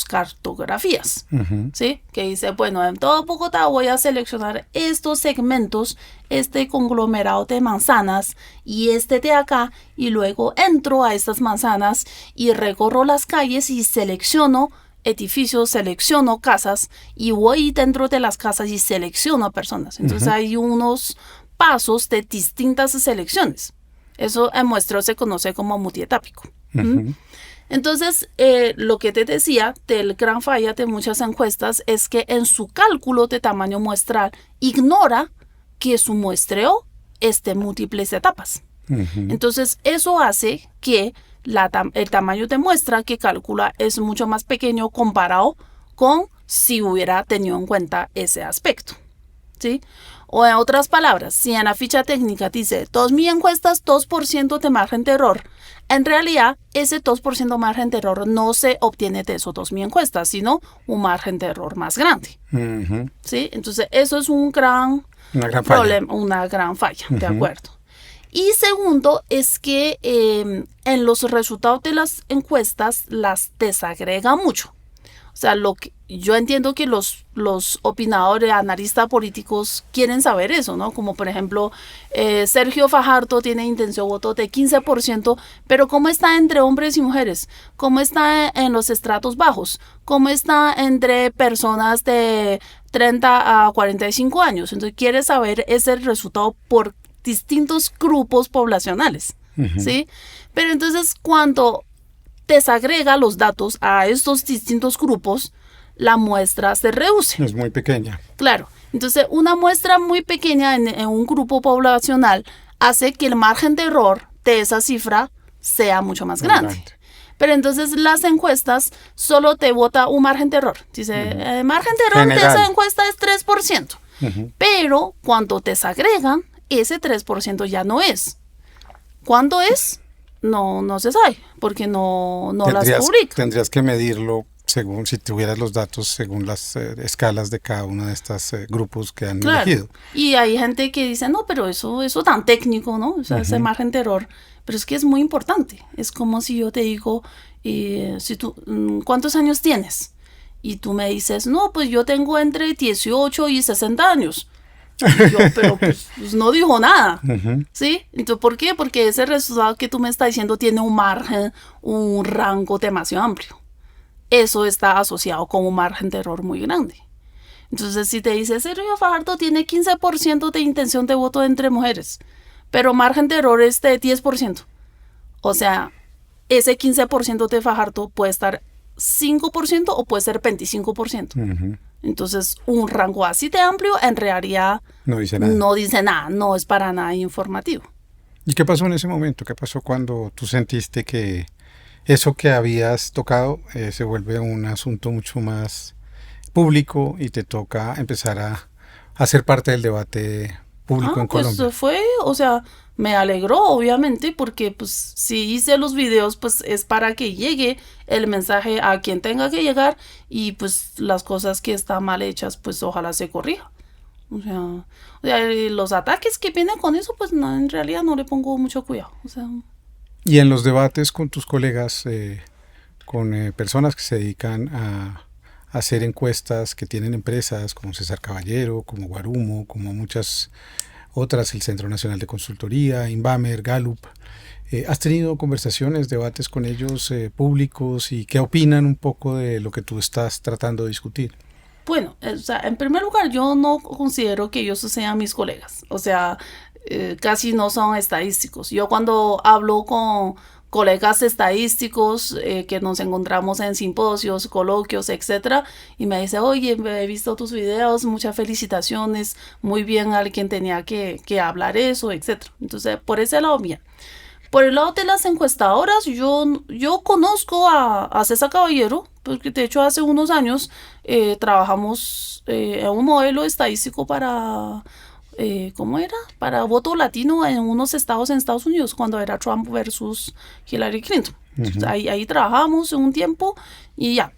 cartografías. Ujú. ¿Sí? Que dice, bueno, en todo Bogotá voy a seleccionar estos segmentos, este conglomerado de manzanas y este de acá, y luego entro a estas manzanas y recorro las calles y selecciono edificios, selecciono casas y voy dentro de las casas y selecciono personas. Entonces hay unos pasos de distintas selecciones. Eso en muestreo se conoce como multietápico. Ujú. Entonces, lo que te decía del gran falla de muchas encuestas es que en su cálculo de tamaño muestral ignora que su muestreo es de múltiples etapas. Ujú. Entonces, eso hace que el tamaño de muestra que calcula es mucho más pequeño comparado con si hubiera tenido en cuenta ese aspecto. ¿Sí? O en otras palabras, si en la ficha técnica dice 2.000 encuestas, 2% de margen de error, en realidad ese 2% margen de error no se obtiene de esos 2.000 encuestas, sino un margen de error más grande. Ujú. ¿Sí? Entonces eso es un gran Una gran falla. problema, una gran falla, ¿de acuerdo? Y segundo es que en los resultados de las encuestas las desagrega mucho. O sea, yo entiendo que los opinadores, analistas políticos quieren saber eso, ¿no? Como por ejemplo, Sergio Fajardo tiene intención de voto de 15%, pero ¿cómo está entre hombres y mujeres? ¿Cómo está en los estratos bajos? ¿Cómo está entre personas de 30 a 45 años? Entonces quiere saber ese resultado por distintos grupos poblacionales, ¿sí? Pero entonces cuando desagrega los datos a estos distintos grupos, la muestra se reduce. Es muy pequeña. Claro. Entonces, una muestra muy pequeña en un grupo poblacional hace que el margen de error de esa cifra sea mucho más grande. Pero entonces las encuestas solo te bota un margen de error. Dice, el margen de error General. de esa encuesta es 3%. Pero cuando desagregan, ese 3% ya no es. ¿Cuándo es? No se sabe, porque no las publica. Tendrías que medirlo según, si tuvieras los datos, según las escalas de cada uno de estos grupos que han elegido. Y hay gente que dice, no, pero eso tan técnico, ¿no? O sea, ese margen de error. Pero es que es muy importante. Es como si yo te digo, si tú, ¿cuántos años tienes? Y tú me dices, no, pues yo tengo entre 18 y 60 años. Y yo, pero pues no dijo nada, ¿sí? Entonces, ¿por qué? Porque ese resultado que tú me estás diciendo tiene un margen, un rango demasiado amplio. Eso está asociado con un margen de error muy grande. Entonces, si te dice, Sergio Fajardo tiene 15% de intención de voto entre mujeres, pero margen de error es de 10%. O sea, ese 15% de Fajardo puede estar 5% o puede ser 25%. Entonces, un rango así de amplio en realidad no dice nada. No dice nada, no es para nada informativo. ¿Y qué pasó en ese momento? ¿Qué pasó cuando tú sentiste que eso que habías tocado se vuelve un asunto mucho más público y te toca empezar a hacer parte del debate público en Colombia? Pues fue, o sea, me alegró, obviamente, porque pues si hice los videos, pues es para que llegue el mensaje a quien tenga que llegar y pues las cosas que están mal hechas, pues ojalá se corrija. Los ataques que vienen con eso, pues no, en realidad no le pongo mucho cuidado. Y en los debates con tus colegas, con personas que se dedican a hacer encuestas, que tienen empresas como César Caballero, como Guarumo, como muchas otras, el Centro Nacional de Consultoría, Inbamer, Gallup, ¿has tenido conversaciones, debates con ellos públicos y qué opinan un poco de lo que tú estás tratando de discutir? Bueno, en primer lugar, yo no considero que ellos sean mis colegas. Casi no son estadísticos. Yo cuando hablo con colegas estadísticos que nos encontramos en simposios, coloquios, etcétera, y me dice, oye, he visto tus videos, muchas felicitaciones, muy bien, alguien tenía que hablar eso, etcétera. Entonces, por ese lado, bien. Por el lado de las encuestadoras, yo conozco a César Caballero, porque de hecho hace unos años trabajamos en un modelo estadístico para, ¿cómo era? Para voto latino en unos estados en Estados Unidos, cuando era Trump versus Hillary Clinton. Entonces, ahí trabajamos un tiempo y ya.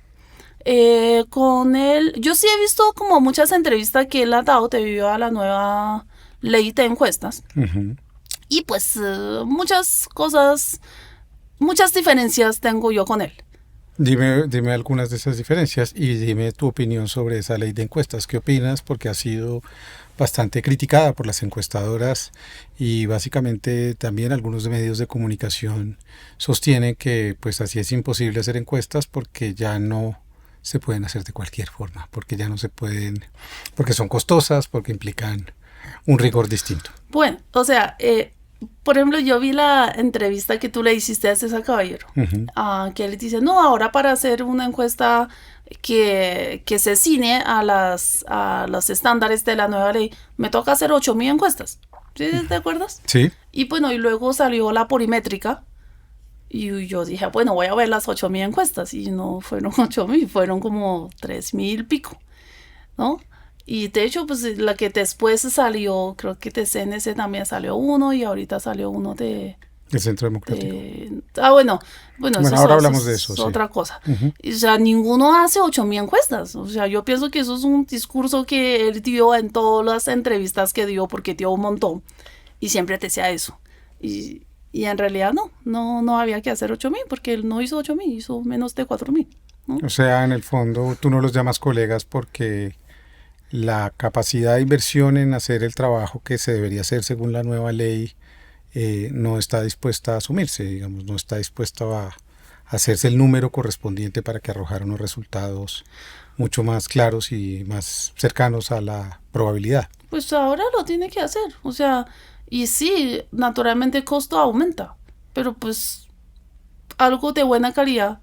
Con él, yo sí he visto como muchas entrevistas que él ha dado debido a la nueva ley de encuestas. Y pues muchas cosas, muchas diferencias tengo yo con él. Dime algunas de esas diferencias y dime tu opinión sobre esa ley de encuestas. ¿Qué opinas? Porque ha sido bastante criticada por las encuestadoras y básicamente también algunos medios de comunicación sostienen que pues así es imposible hacer encuestas porque ya no se pueden hacer de cualquier forma, porque ya no se pueden, porque son costosas, porque implican un rigor distinto. Bueno, por ejemplo, yo vi la entrevista que tú le hiciste a César Caballero, que él dice, no, ahora para hacer una encuesta que se ciñe a los estándares de la nueva ley, me toca hacer 8.000 encuestas. ¿Sí? ¿Te acuerdas? Sí. Y bueno, y luego salió la porimétrica y yo dije, bueno, voy a ver las 8.000 encuestas y no fueron 8.000, fueron como 3.000 pico, ¿no? Y de hecho, pues la que después salió, creo que de CNC también salió uno y ahorita salió uno de... El Centro Democrático. Bueno, ahora hablamos de eso. Es sí. otra cosa. O sea, ninguno hace 8.000 encuestas. O sea, yo pienso que eso es un discurso que él dio en todas las entrevistas que dio, porque dio un montón. Y siempre decía eso. Y en realidad no había que hacer 8.000, porque él no hizo 8.000, hizo menos de 4.000, ¿no? O sea, en el fondo, tú no los llamas colegas porque la capacidad de inversión en hacer el trabajo que se debería hacer según la nueva ley no está dispuesta a asumirse, digamos, no está dispuesta a hacerse el número correspondiente para que arrojara unos resultados mucho más claros y más cercanos a la probabilidad. Pues ahora lo tiene que hacer, o sea, y sí, naturalmente el costo aumenta, pero pues algo de buena calidad,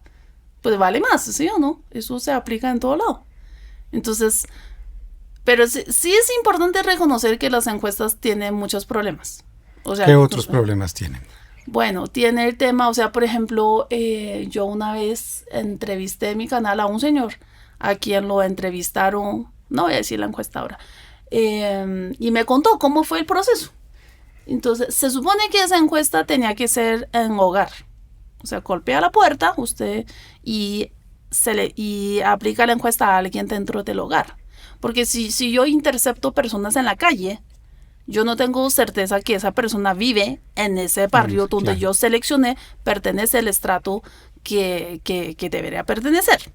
pues vale más, ¿sí o no? Eso se aplica en todo lado. Entonces, pero sí es importante reconocer que las encuestas tienen muchos problemas. O sea, ¿qué otros problemas tienen? Bueno, tiene el tema, o sea, por ejemplo, yo una vez entrevisté en mi canal a un señor a quien lo entrevistaron, no voy a decir la encuesta ahora, y me contó cómo fue el proceso. Entonces, se supone que esa encuesta tenía que ser en hogar. O sea, golpea la puerta usted y aplica la encuesta a alguien dentro del hogar. Porque si yo intercepto personas en la calle, yo no tengo certeza que esa persona vive en ese barrio donde claro. yo seleccioné, pertenece al estrato que debería pertenecer.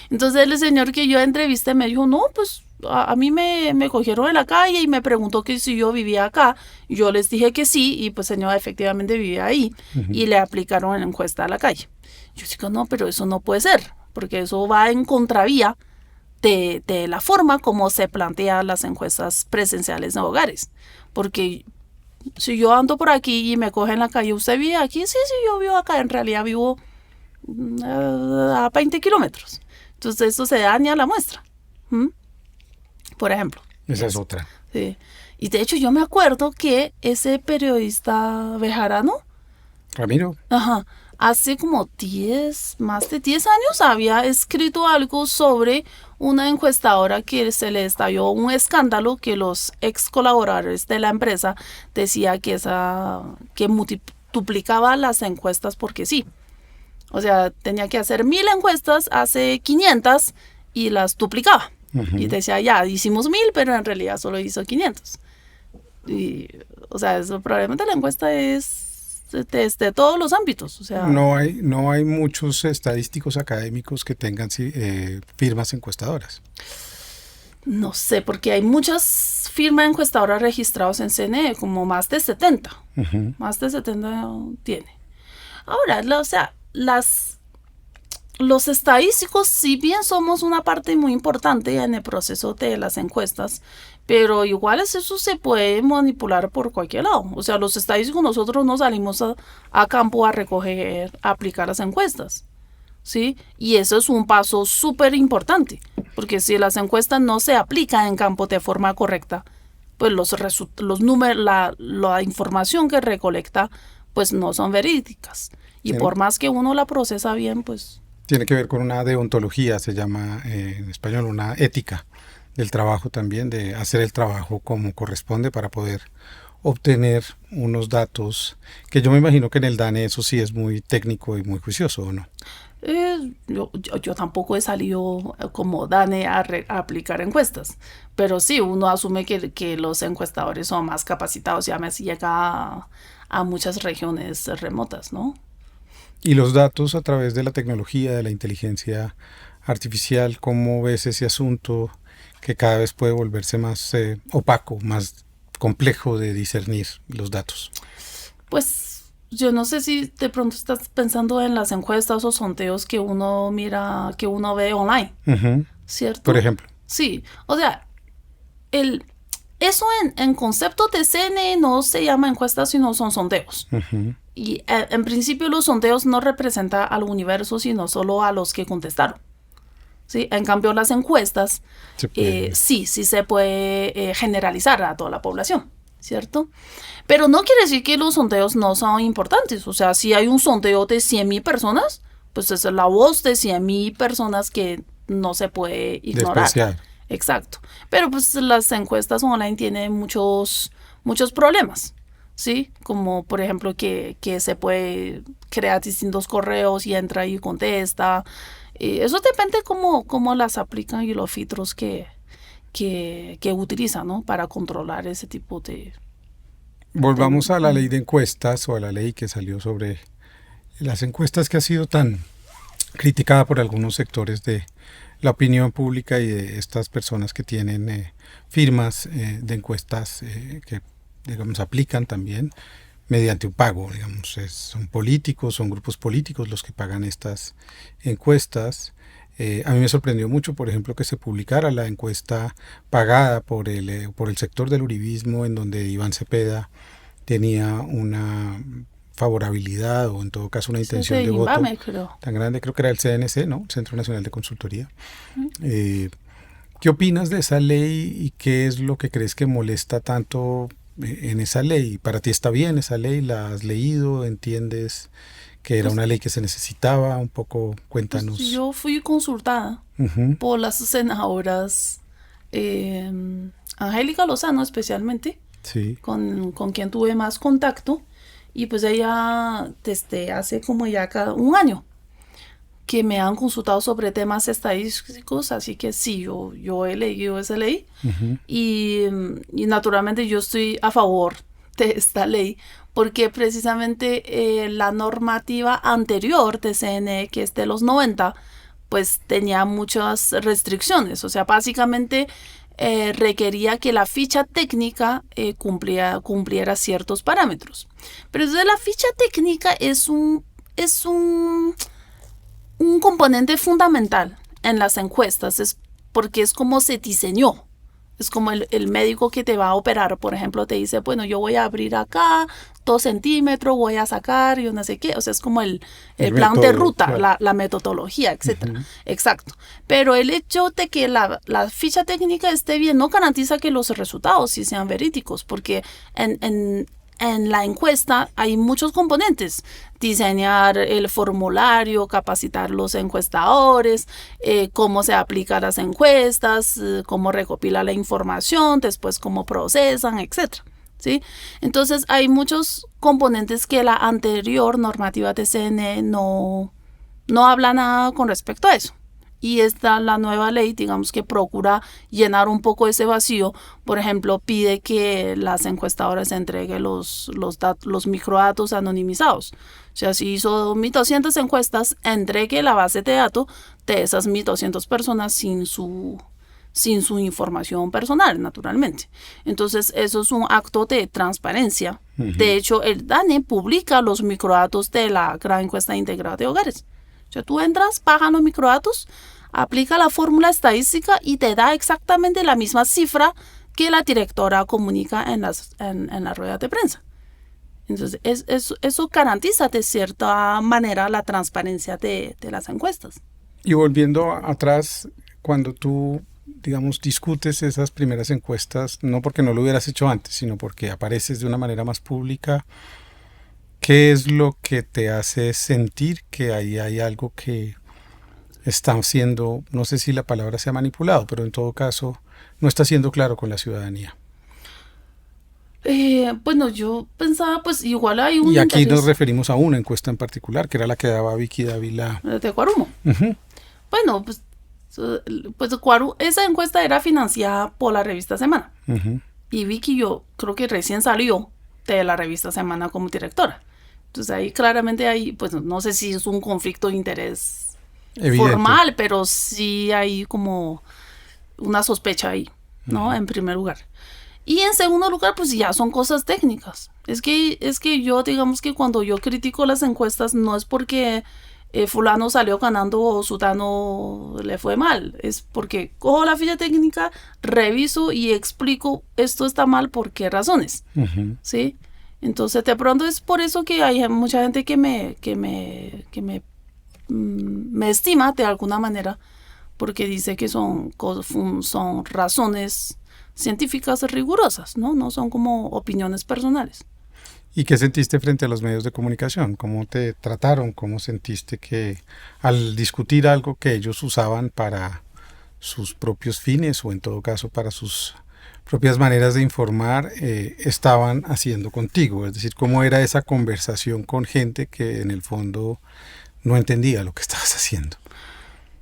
Entonces el señor que yo entrevisté me dijo, no, pues a mí me cogieron en la calle y me preguntó que si yo vivía acá. Yo les dije que sí y pues señor efectivamente vivía ahí y le aplicaron la encuesta a la calle. Yo digo, no, pero eso no puede ser, porque eso va en contravía de la forma como se plantean las encuestas presenciales en hogares. Porque si yo ando por aquí y me cogen en la calle, ¿usted vive aquí? Sí, yo vivo acá. En realidad vivo a 20 kilómetros. Entonces eso se daña la muestra. Por ejemplo. Esa es otra. Sí. Y de hecho yo me acuerdo que ese periodista bejarano, Ramiro. hace como más de 10 años había escrito algo sobre una encuestadora que se le estalló un escándalo que los ex colaboradores de la empresa decía que multiplicaba las encuestas porque sí. O sea, tenía que hacer 1000 encuestas, hace 500 y las duplicaba. Y decía, ya, hicimos 1000, pero en realidad solo hizo 500. Y, o sea, eso probablemente la encuesta es de todos los ámbitos. O sea, no hay muchos estadísticos académicos que tengan firmas encuestadoras. No sé, porque hay muchas firmas encuestadoras registradas en CNE, como más de 70. Más de 70 tiene. Ahora, o sea, los estadísticos, si bien somos una parte muy importante en el proceso de las encuestas, pero igual eso se puede manipular por cualquier lado. O sea, los estadísticos nosotros no salimos a campo a recoger, a aplicar las encuestas, ¿sí? Y eso es un paso súper importante, porque si las encuestas no se aplican en campo de forma correcta, pues los números, la información que recolecta, pues no son verídicas. Y por más que uno la procesa bien, pues... Tiene que ver con una deontología, se llama en español, una ética del trabajo también, de hacer el trabajo como corresponde para poder obtener unos datos que yo me imagino que en el DANE eso sí es muy técnico y muy juicioso, ¿o no? Yo tampoco he salido como DANE a aplicar encuestas, pero sí, uno asume que los encuestadores son más capacitados y además llega a muchas regiones remotas, ¿no? Y los datos a través de la tecnología, de la inteligencia artificial, ¿cómo ves ese asunto que cada vez puede volverse más opaco, más complejo de discernir los datos? Pues yo no sé si de pronto estás pensando en las encuestas o sondeos que uno mira, que uno ve online, ¿cierto? Por ejemplo. Sí, o sea, eso en concepto de CNE no se llama encuestas, sino son sondeos. Y en principio los sondeos no representan al universo, sino solo a los que contestaron. ¿Sí? En cambio, las encuestas sí se puede generalizar a toda la población, ¿cierto? Pero no quiere decir que los sondeos no son importantes. O sea, si hay un sondeo de 100,000 personas, pues es la voz de 100,000 personas que no se puede ignorar. Despreciar. Exacto. Pero pues las encuestas online tienen muchos problemas, ¿sí? Como por ejemplo que se puede crear distintos correos y entra y contesta. Eso depende cómo las aplican y los filtros que utilizan, ¿no? Para controlar ese tipo de... Volvamos a la ley de encuestas o a la ley que salió sobre las encuestas, que ha sido tan criticada por algunos sectores de la opinión pública y de estas personas que tienen firmas de encuestas que, digamos, aplican también mediante un pago, digamos, son políticos, son grupos políticos los que pagan estas encuestas. A mí me sorprendió mucho, por ejemplo, que se publicara la encuesta pagada por el sector del uribismo, en donde Iván Cepeda tenía una favorabilidad o en todo caso una intención de voto tan grande, creo que era el CNC, ¿no? Centro Nacional de Consultoría. ¿Qué opinas de esa ley y qué es lo que crees que molesta tanto en esa ley? ¿Para ti está bien esa ley? ¿La has leído? ¿Entiendes que era una ley que se necesitaba? Un poco, cuéntanos. Pues yo fui consultada por las senadoras Angélica Lozano especialmente, sí, con quien tuve más contacto, y pues ella desde hace como ya un año que me han consultado sobre temas estadísticos, así que sí, yo he leído esa ley y naturalmente yo estoy a favor de esta ley porque precisamente la normativa anterior de CNE, que es de los 90, pues tenía muchas restricciones, o sea, básicamente requería que la ficha técnica cumpliera ciertos parámetros. Pero entonces la ficha técnica es un componente fundamental en las encuestas, porque es como se diseñó. Es como el médico que te va a operar, por ejemplo, te dice, bueno, yo voy a abrir acá 2 centímetros, voy a sacar, yo no sé qué. O sea, es como el plan método, de ruta, claro. la metodología, etcétera. Exacto. Pero el hecho de que la ficha técnica esté bien no garantiza que los resultados sí sean verídicos, porque en en la encuesta hay muchos componentes. Diseñar el formulario, capacitar los encuestadores, cómo se aplican las encuestas, cómo recopila la información, después cómo procesan, etc. ¿Sí? Entonces hay muchos componentes que la anterior normativa TCN no habla nada con respecto a eso. Y la nueva ley, digamos que procura llenar un poco ese vacío. Por ejemplo, pide que las encuestadoras entreguen los microdatos anonimizados. O sea, si hizo 1.200 encuestas, entregue la base de datos de esas 1.200 personas sin su información personal, naturalmente. Entonces, eso es un acto de transparencia. Uh-huh. De hecho, el DANE publica los microdatos de la gran encuesta integrada de hogares. O sea, tú entras, pagas los microdatos, aplica la fórmula estadística y te da exactamente la misma cifra que la directora comunica en las ruedas de prensa. Entonces, eso garantiza de cierta manera la transparencia de las encuestas. Y volviendo atrás, cuando tú, digamos, discutes esas primeras encuestas, no porque no lo hubieras hecho antes, sino porque apareces de una manera más pública, ¿qué es lo que te hace sentir que ahí hay algo que está siendo, no sé si la palabra sea manipulado, pero en todo caso no está siendo claro con la ciudadanía? Bueno, yo pensaba, pues igual hay un Y aquí interés. nos referimos a una encuesta en particular, que era la que daba Vicky Dávila. De Cuarumo. Uh-huh. Bueno, pues esa encuesta era financiada por la revista Semana. Uh-huh. Y Vicky, yo creo que recién salió de la revista Semana como directora. Entonces ahí claramente hay, pues no sé si es un conflicto de interés evidente, formal, pero sí hay como una sospecha ahí, ¿no? Uh-huh. En primer lugar. Y en segundo lugar, pues ya son cosas técnicas. Es que yo, digamos que cuando yo critico las encuestas, no es porque fulano salió ganando o sutano le fue mal. Es porque cojo la ficha técnica, reviso y explico esto está mal por qué razones. Uh-huh. ¿Sí? Entonces, de pronto es por eso que hay mucha gente que me estima de alguna manera, porque dice que son razones científicas rigurosas, ¿no? No son como opiniones personales. ¿Y qué sentiste frente a los medios de comunicación? ¿Cómo te trataron? ¿Cómo sentiste que al discutir algo que ellos usaban para sus propios fines o en todo caso para sus propias maneras de informar, estaban haciendo contigo? Es decir, ¿cómo era esa conversación con gente que en el fondo no entendía lo que estabas haciendo?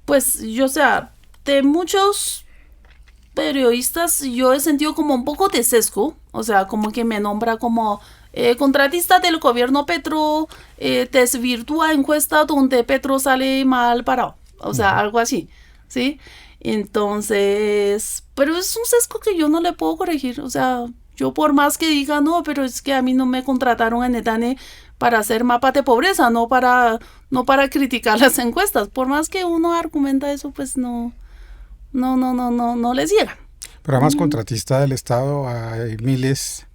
Pues yo, o sea, de muchos periodistas yo he sentido como un poco de sesgo, o sea, como que me nombra como contratista del gobierno Petro, desvirtúa encuesta donde Petro sale mal parado, o sea, uh-huh. Algo así, ¿sí? Entonces, pero es un sesgo que yo no le puedo corregir, o sea, yo por más que diga, no, pero es que a mí no me contrataron en el DANE para hacer mapa de pobreza, no para criticar las encuestas, por más que uno argumenta eso, pues no les llega. Pero además, contratista del Estado, hay miles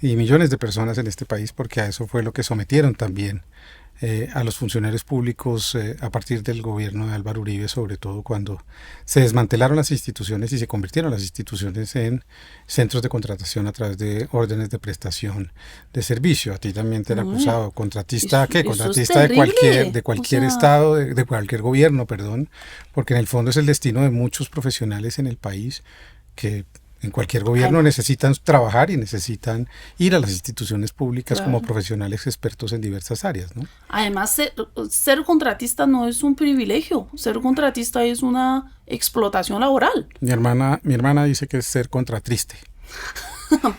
y millones de personas en este país, porque a eso fue lo que sometieron también a los funcionarios públicos a partir del gobierno de Álvaro Uribe, sobre todo cuando se desmantelaron las instituciones y se convirtieron las instituciones en centros de contratación a través de órdenes de prestación de servicio. A ti también te han acusado, contratista, ¿qué? Contratista de cualquier estado, de cualquier gobierno, perdón, porque en el fondo es el destino de muchos profesionales en el país que en cualquier gobierno necesitan trabajar y necesitan ir a las instituciones públicas, claro, como profesionales expertos en diversas áreas, ¿no? Además, ser contratista no es un privilegio. Ser contratista es una explotación laboral. Mi hermana dice que es ser contratriste.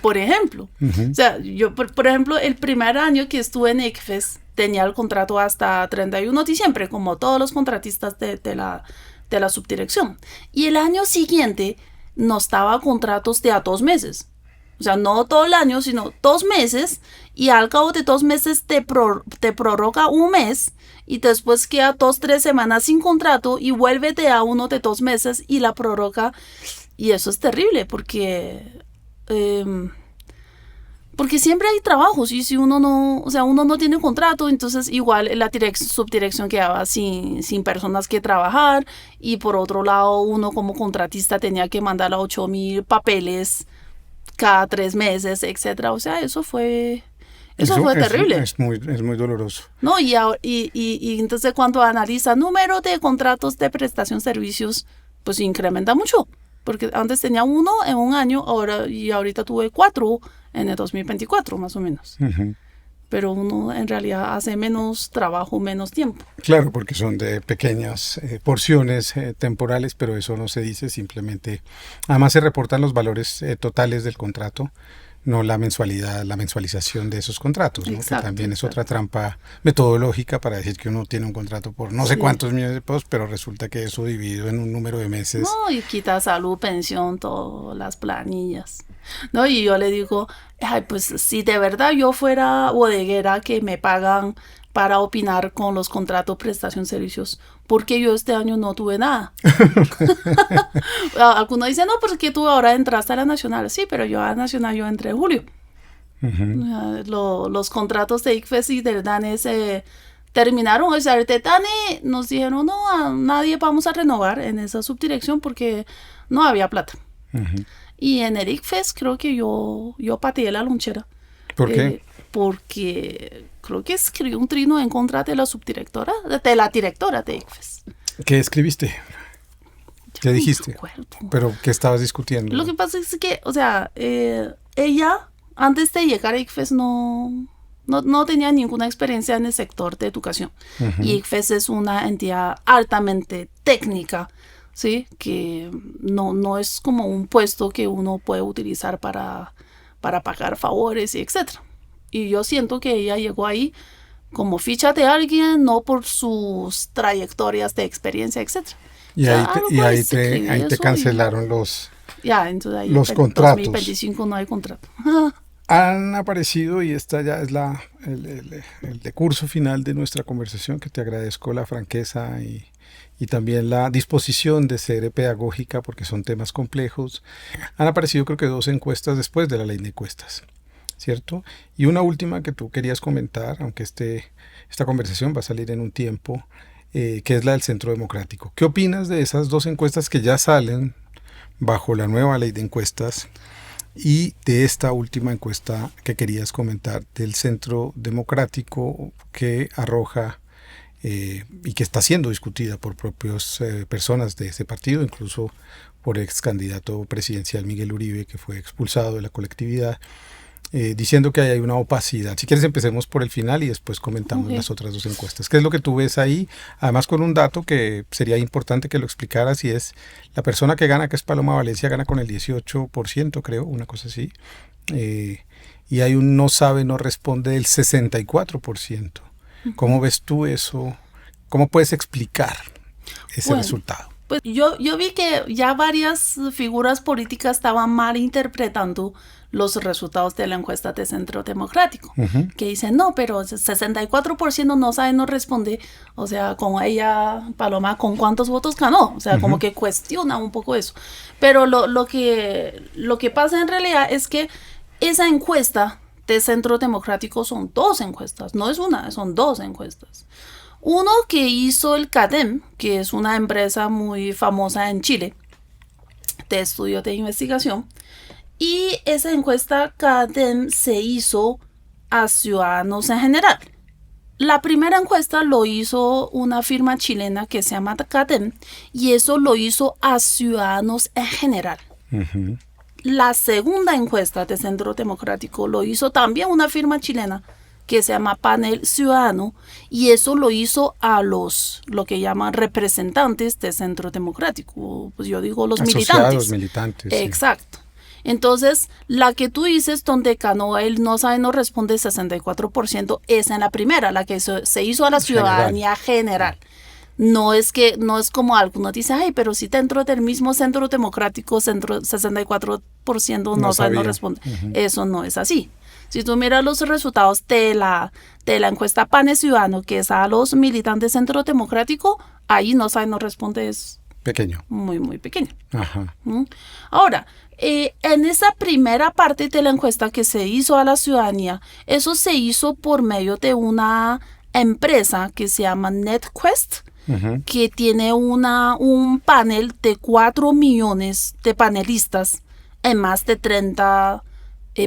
Por ejemplo. Uh-huh. O sea, yo, por ejemplo, el primer año que estuve en ICFES tenía el contrato hasta 31 de diciembre, como todos los contratistas de la subdirección. Y el año siguiente nos daba contratos de a 2 meses. O sea, no todo el año, sino 2 meses. Y al cabo de 2 meses te prorroga 1 mes. Y después queda 2-3 semanas sin contrato. Y vuélvete a uno de 2 meses y la prorroga. Y eso es terrible porque siempre hay trabajos. Y si uno no tiene contrato, entonces igual la subdirección quedaba sin personas que trabajar. Y por otro lado, uno como contratista tenía que mandar a 8,000 papeles cada 3 meses, etcétera. O sea, eso fue Eso fue terrible. Es muy doloroso. No, y entonces cuando analiza número de contratos de prestación de servicios, pues incrementa mucho. Porque antes tenía 1 en un año, ahorita tuve 4 en el 2024, más o menos. Uh-huh. Pero uno en realidad hace menos trabajo, menos tiempo. Claro, porque son de pequeñas porciones temporales, pero eso no se dice, simplemente. Además se reportan los valores totales del contrato, no la mensualidad, la mensualización de esos contratos, ¿no? Exacto, que también es otra trampa metodológica para decir que uno tiene un contrato por no sé cuántos millones de pesos, pero resulta que eso dividido en un número de meses. No, y quita salud, pensión, todas las planillas. No, y yo le digo, ay, pues si de verdad yo fuera bodeguera que me pagan para opinar con los contratos prestación servicios, porque yo este año no tuve nada. Algunos dicen, no, porque tú ahora entraste a la Nacional. Sí, pero yo a la Nacional yo entré en julio. Uh-huh. Los contratos de ICFES y del DANE se terminaron. O sea, el de DANE nos dijeron, no, a nadie vamos a renovar en esa subdirección porque no había plata. Uh-huh. Y en el ICFES creo que yo pateé la lonchera. ¿Por qué? Porque creo que escribí un trino en contra de la subdirectora, de la directora de ICFES. ¿Qué escribiste? ¿Qué dijiste? ¿Pero qué estabas discutiendo? Lo que pasa es que, o sea, ella, antes de llegar a ICFES, no tenía ninguna experiencia en el sector de educación. Uh-huh. Y ICFES es una entidad altamente técnica, ¿sí? Que no es como un puesto que uno puede utilizar para pagar favores y etcétera. Y yo siento que ella llegó ahí como ficha de alguien, no por sus trayectorias de experiencia, etcétera. Y ahí te cancelaron los contratos. En 2025 no hay contrato. Han aparecido, y esta ya es el decurso final de nuestra conversación, que te agradezco la franqueza y también la disposición de ser pedagógica, porque son temas complejos. Han aparecido creo que 2 encuestas después de la ley de encuestas, ¿cierto? Y una última que tú querías comentar, aunque esta conversación va a salir en un tiempo, que es la del Centro Democrático. ¿Qué opinas de esas 2 encuestas que ya salen bajo la nueva ley de encuestas y de esta última encuesta que querías comentar del Centro Democrático que arroja y que está siendo discutida por propias personas de ese partido, incluso por ex candidato presidencial Miguel Uribe, que fue expulsado de la colectividad, diciendo que hay una opacidad? Si quieres empecemos por el final y después comentamos las otras 2 encuestas. ¿Qué es lo que tú ves ahí? Además con un dato que sería importante que lo explicaras, y es la persona que gana, que es Paloma Valencia, gana con el 18%, creo, una cosa así. Y hay un no sabe, no responde del 64%. ¿Cómo ves tú eso? ¿Cómo puedes explicar ese resultado? Pues yo vi que ya varias figuras políticas estaban mal interpretando los resultados de la encuesta de Centro Democrático, uh-huh. Que dicen, no, pero 64% no sabe, no responde. O sea, con ella, Paloma, ¿con cuántos votos ganó? O sea, uh-huh. Como que cuestiona un poco eso. Pero lo que pasa en realidad es que esa encuesta de Centro Democrático son 2 encuestas, no es una, son 2 encuestas. Uno que hizo el CADEM, que es una empresa muy famosa en Chile, de estudio de investigación, y esa encuesta CADEM se hizo a ciudadanos en general. La primera encuesta lo hizo una firma chilena que se llama CADEM, y eso lo hizo a ciudadanos en general. Uh-huh. La segunda encuesta de Centro Democrático lo hizo también una firma chilena que se llama Panel Ciudadano, y eso lo hizo a lo que llaman representantes de Centro Democrático, pues yo digo los militantes. Exacto. Sí. Entonces, la que tú dices donde ganó él no sabe, no responde 64%, esa en la primera, la que se hizo a la ciudadanía general. No es como algunos dicen, ay, pero si dentro del mismo Centro Democrático, 64% no sabe, no responde. Uh-huh. Eso no es así. Si tú miras los resultados de la encuesta Panel Ciudadano, que es a los militantes del Centro Democrático, ahí no sabe, no responde, es pequeño. Muy, muy pequeño. Ajá. Ahora, en esa primera parte de la encuesta que se hizo a la ciudadanía, eso se hizo por medio de una empresa que se llama NetQuest, uh-huh. Que tiene un panel de 4 millones de panelistas en más de 30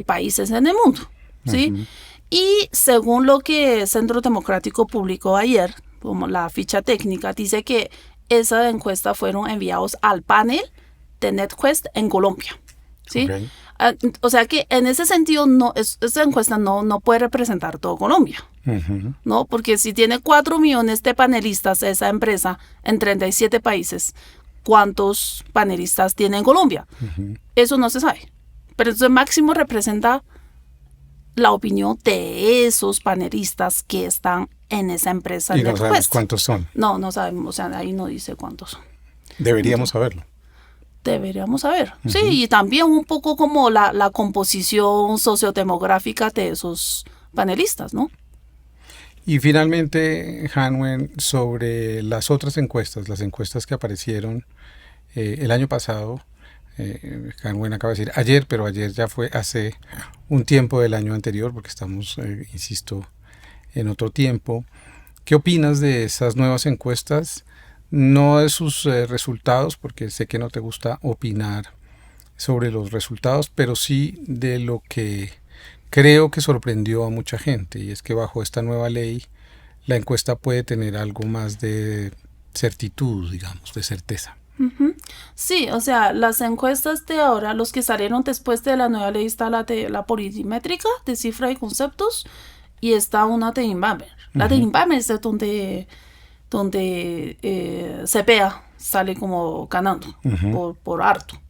países en el mundo, ¿sí? Uh-huh. Y según lo que Centro Democrático publicó ayer, como la ficha técnica, dice que esa encuesta fueron enviados al panel de NetQuest en Colombia. ¿Sí? Ok. O sea que en ese sentido no, esa encuesta no puede representar todo Colombia, Ujú. ¿no? Porque si tiene 4 millones de panelistas esa empresa en 37 países, ¿cuántos panelistas tiene en Colombia? Eso no se sabe. Pero entonces máximo representa la opinión de esos panelistas que están en esa empresa Y no sabemos NetQuest. cuántos son. No sabemos, o sea, ahí no dice cuántos son. Deberíamos saberlo. Deberíamos saber. Sí, y también un poco como la composición sociodemográfica de esos panelistas, ¿no? Y finalmente, Hanwen, sobre las otras encuestas, las encuestas que aparecieron el año pasado, Hanwen acaba de decir ayer, pero ayer ya fue hace un tiempo del año anterior, porque estamos, insisto, en otro tiempo. ¿Qué opinas de esas nuevas encuestas? No de sus resultados, porque sé que no te gusta opinar sobre los resultados, pero sí de lo que creo que sorprendió a mucha gente, y es que bajo esta nueva ley la encuesta puede tener algo más de certitud, digamos, de certeza. Sí, o sea, las encuestas de ahora, los que salieron después de la nueva ley, está la de la polarimétrica, de cifra y conceptos, y está una de Inbamer. La de Inbamer es donde CPA sale como ganando por harto.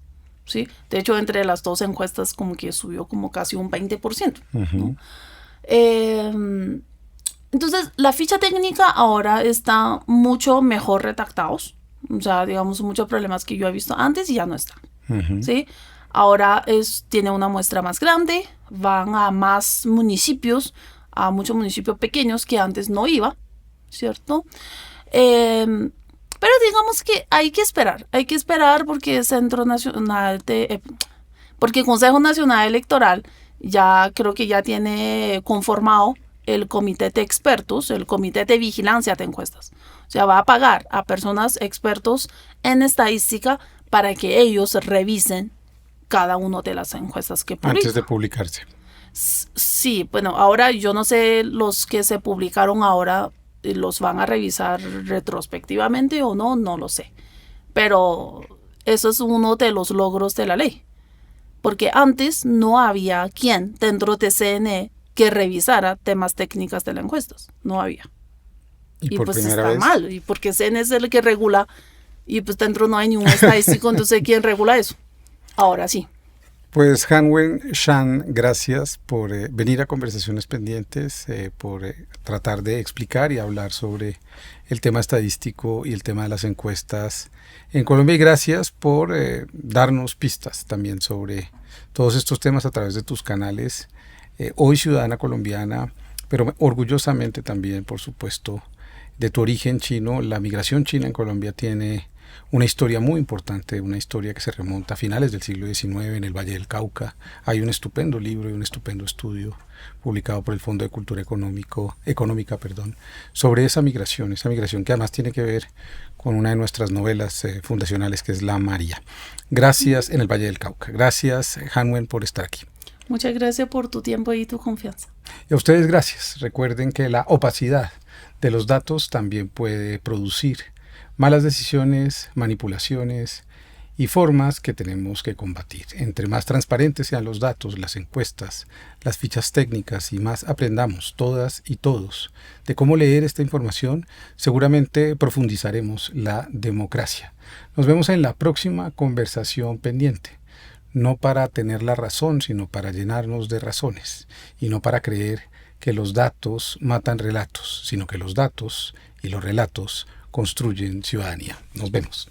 ¿Sí? De hecho, entre las dos encuestas como que subió como casi un 20%. ¿No? Entonces, la ficha técnica ahora está mucho mejor redactados. O sea, digamos, muchos problemas que yo he visto antes y ya no están. ¿Sí? Ahora tiene una muestra más grande, van a más municipios, a muchos municipios pequeños que antes no iba, ¿cierto? Pero digamos que hay que esperar porque porque el Consejo Nacional Electoral ya creo que ya tiene conformado el comité de expertos, el comité de vigilancia de encuestas. O sea, va a pagar a personas expertos en estadística para que ellos revisen cada una de las encuestas que publican. Antes de publicarse. Sí, bueno, ahora yo no sé los que se publicaron ahora, los van a revisar retrospectivamente o no lo sé. Pero eso es uno de los logros de la ley. Porque antes no había quien dentro de CNE que revisara temas técnicas de las encuestas. No había. Y Y por pues primera está vez. mal. Y porque CNE es el que regula y pues dentro no hay ningún estadístico, entonces ¿quién regula eso? Ahora sí. Pues Hanwen Shan, gracias por venir a Conversaciones Pendientes, por tratar de explicar y hablar sobre el tema estadístico y el tema de las encuestas en Colombia, y gracias por darnos pistas también sobre todos estos temas a través de tus canales, Hoy Ciudadana Colombiana, pero orgullosamente también, por supuesto, de tu origen chino. La migración china en Colombia tiene una historia muy importante, una historia que se remonta a finales del siglo XIX en el Valle del Cauca. Hay un estupendo libro y un estupendo estudio publicado por el Fondo de Cultura Económica, sobre esa migración que además tiene que ver con una de nuestras novelas fundacionales, que es La María. Gracias, en el Valle del Cauca. Gracias, Hanwen, por estar aquí. Muchas gracias por tu tiempo y tu confianza. Y a ustedes gracias. Recuerden que la opacidad de los datos también puede producir malas decisiones, manipulaciones y formas que tenemos que combatir. Entre más transparentes sean los datos, las encuestas, las fichas técnicas, y más aprendamos todas y todos de cómo leer esta información, seguramente profundizaremos la democracia. Nos vemos en la próxima Conversación Pendiente. No para tener la razón, sino para llenarnos de razones, y no para creer que los datos matan relatos, sino que los datos y los relatos construyen ciudadanía. Nos vemos.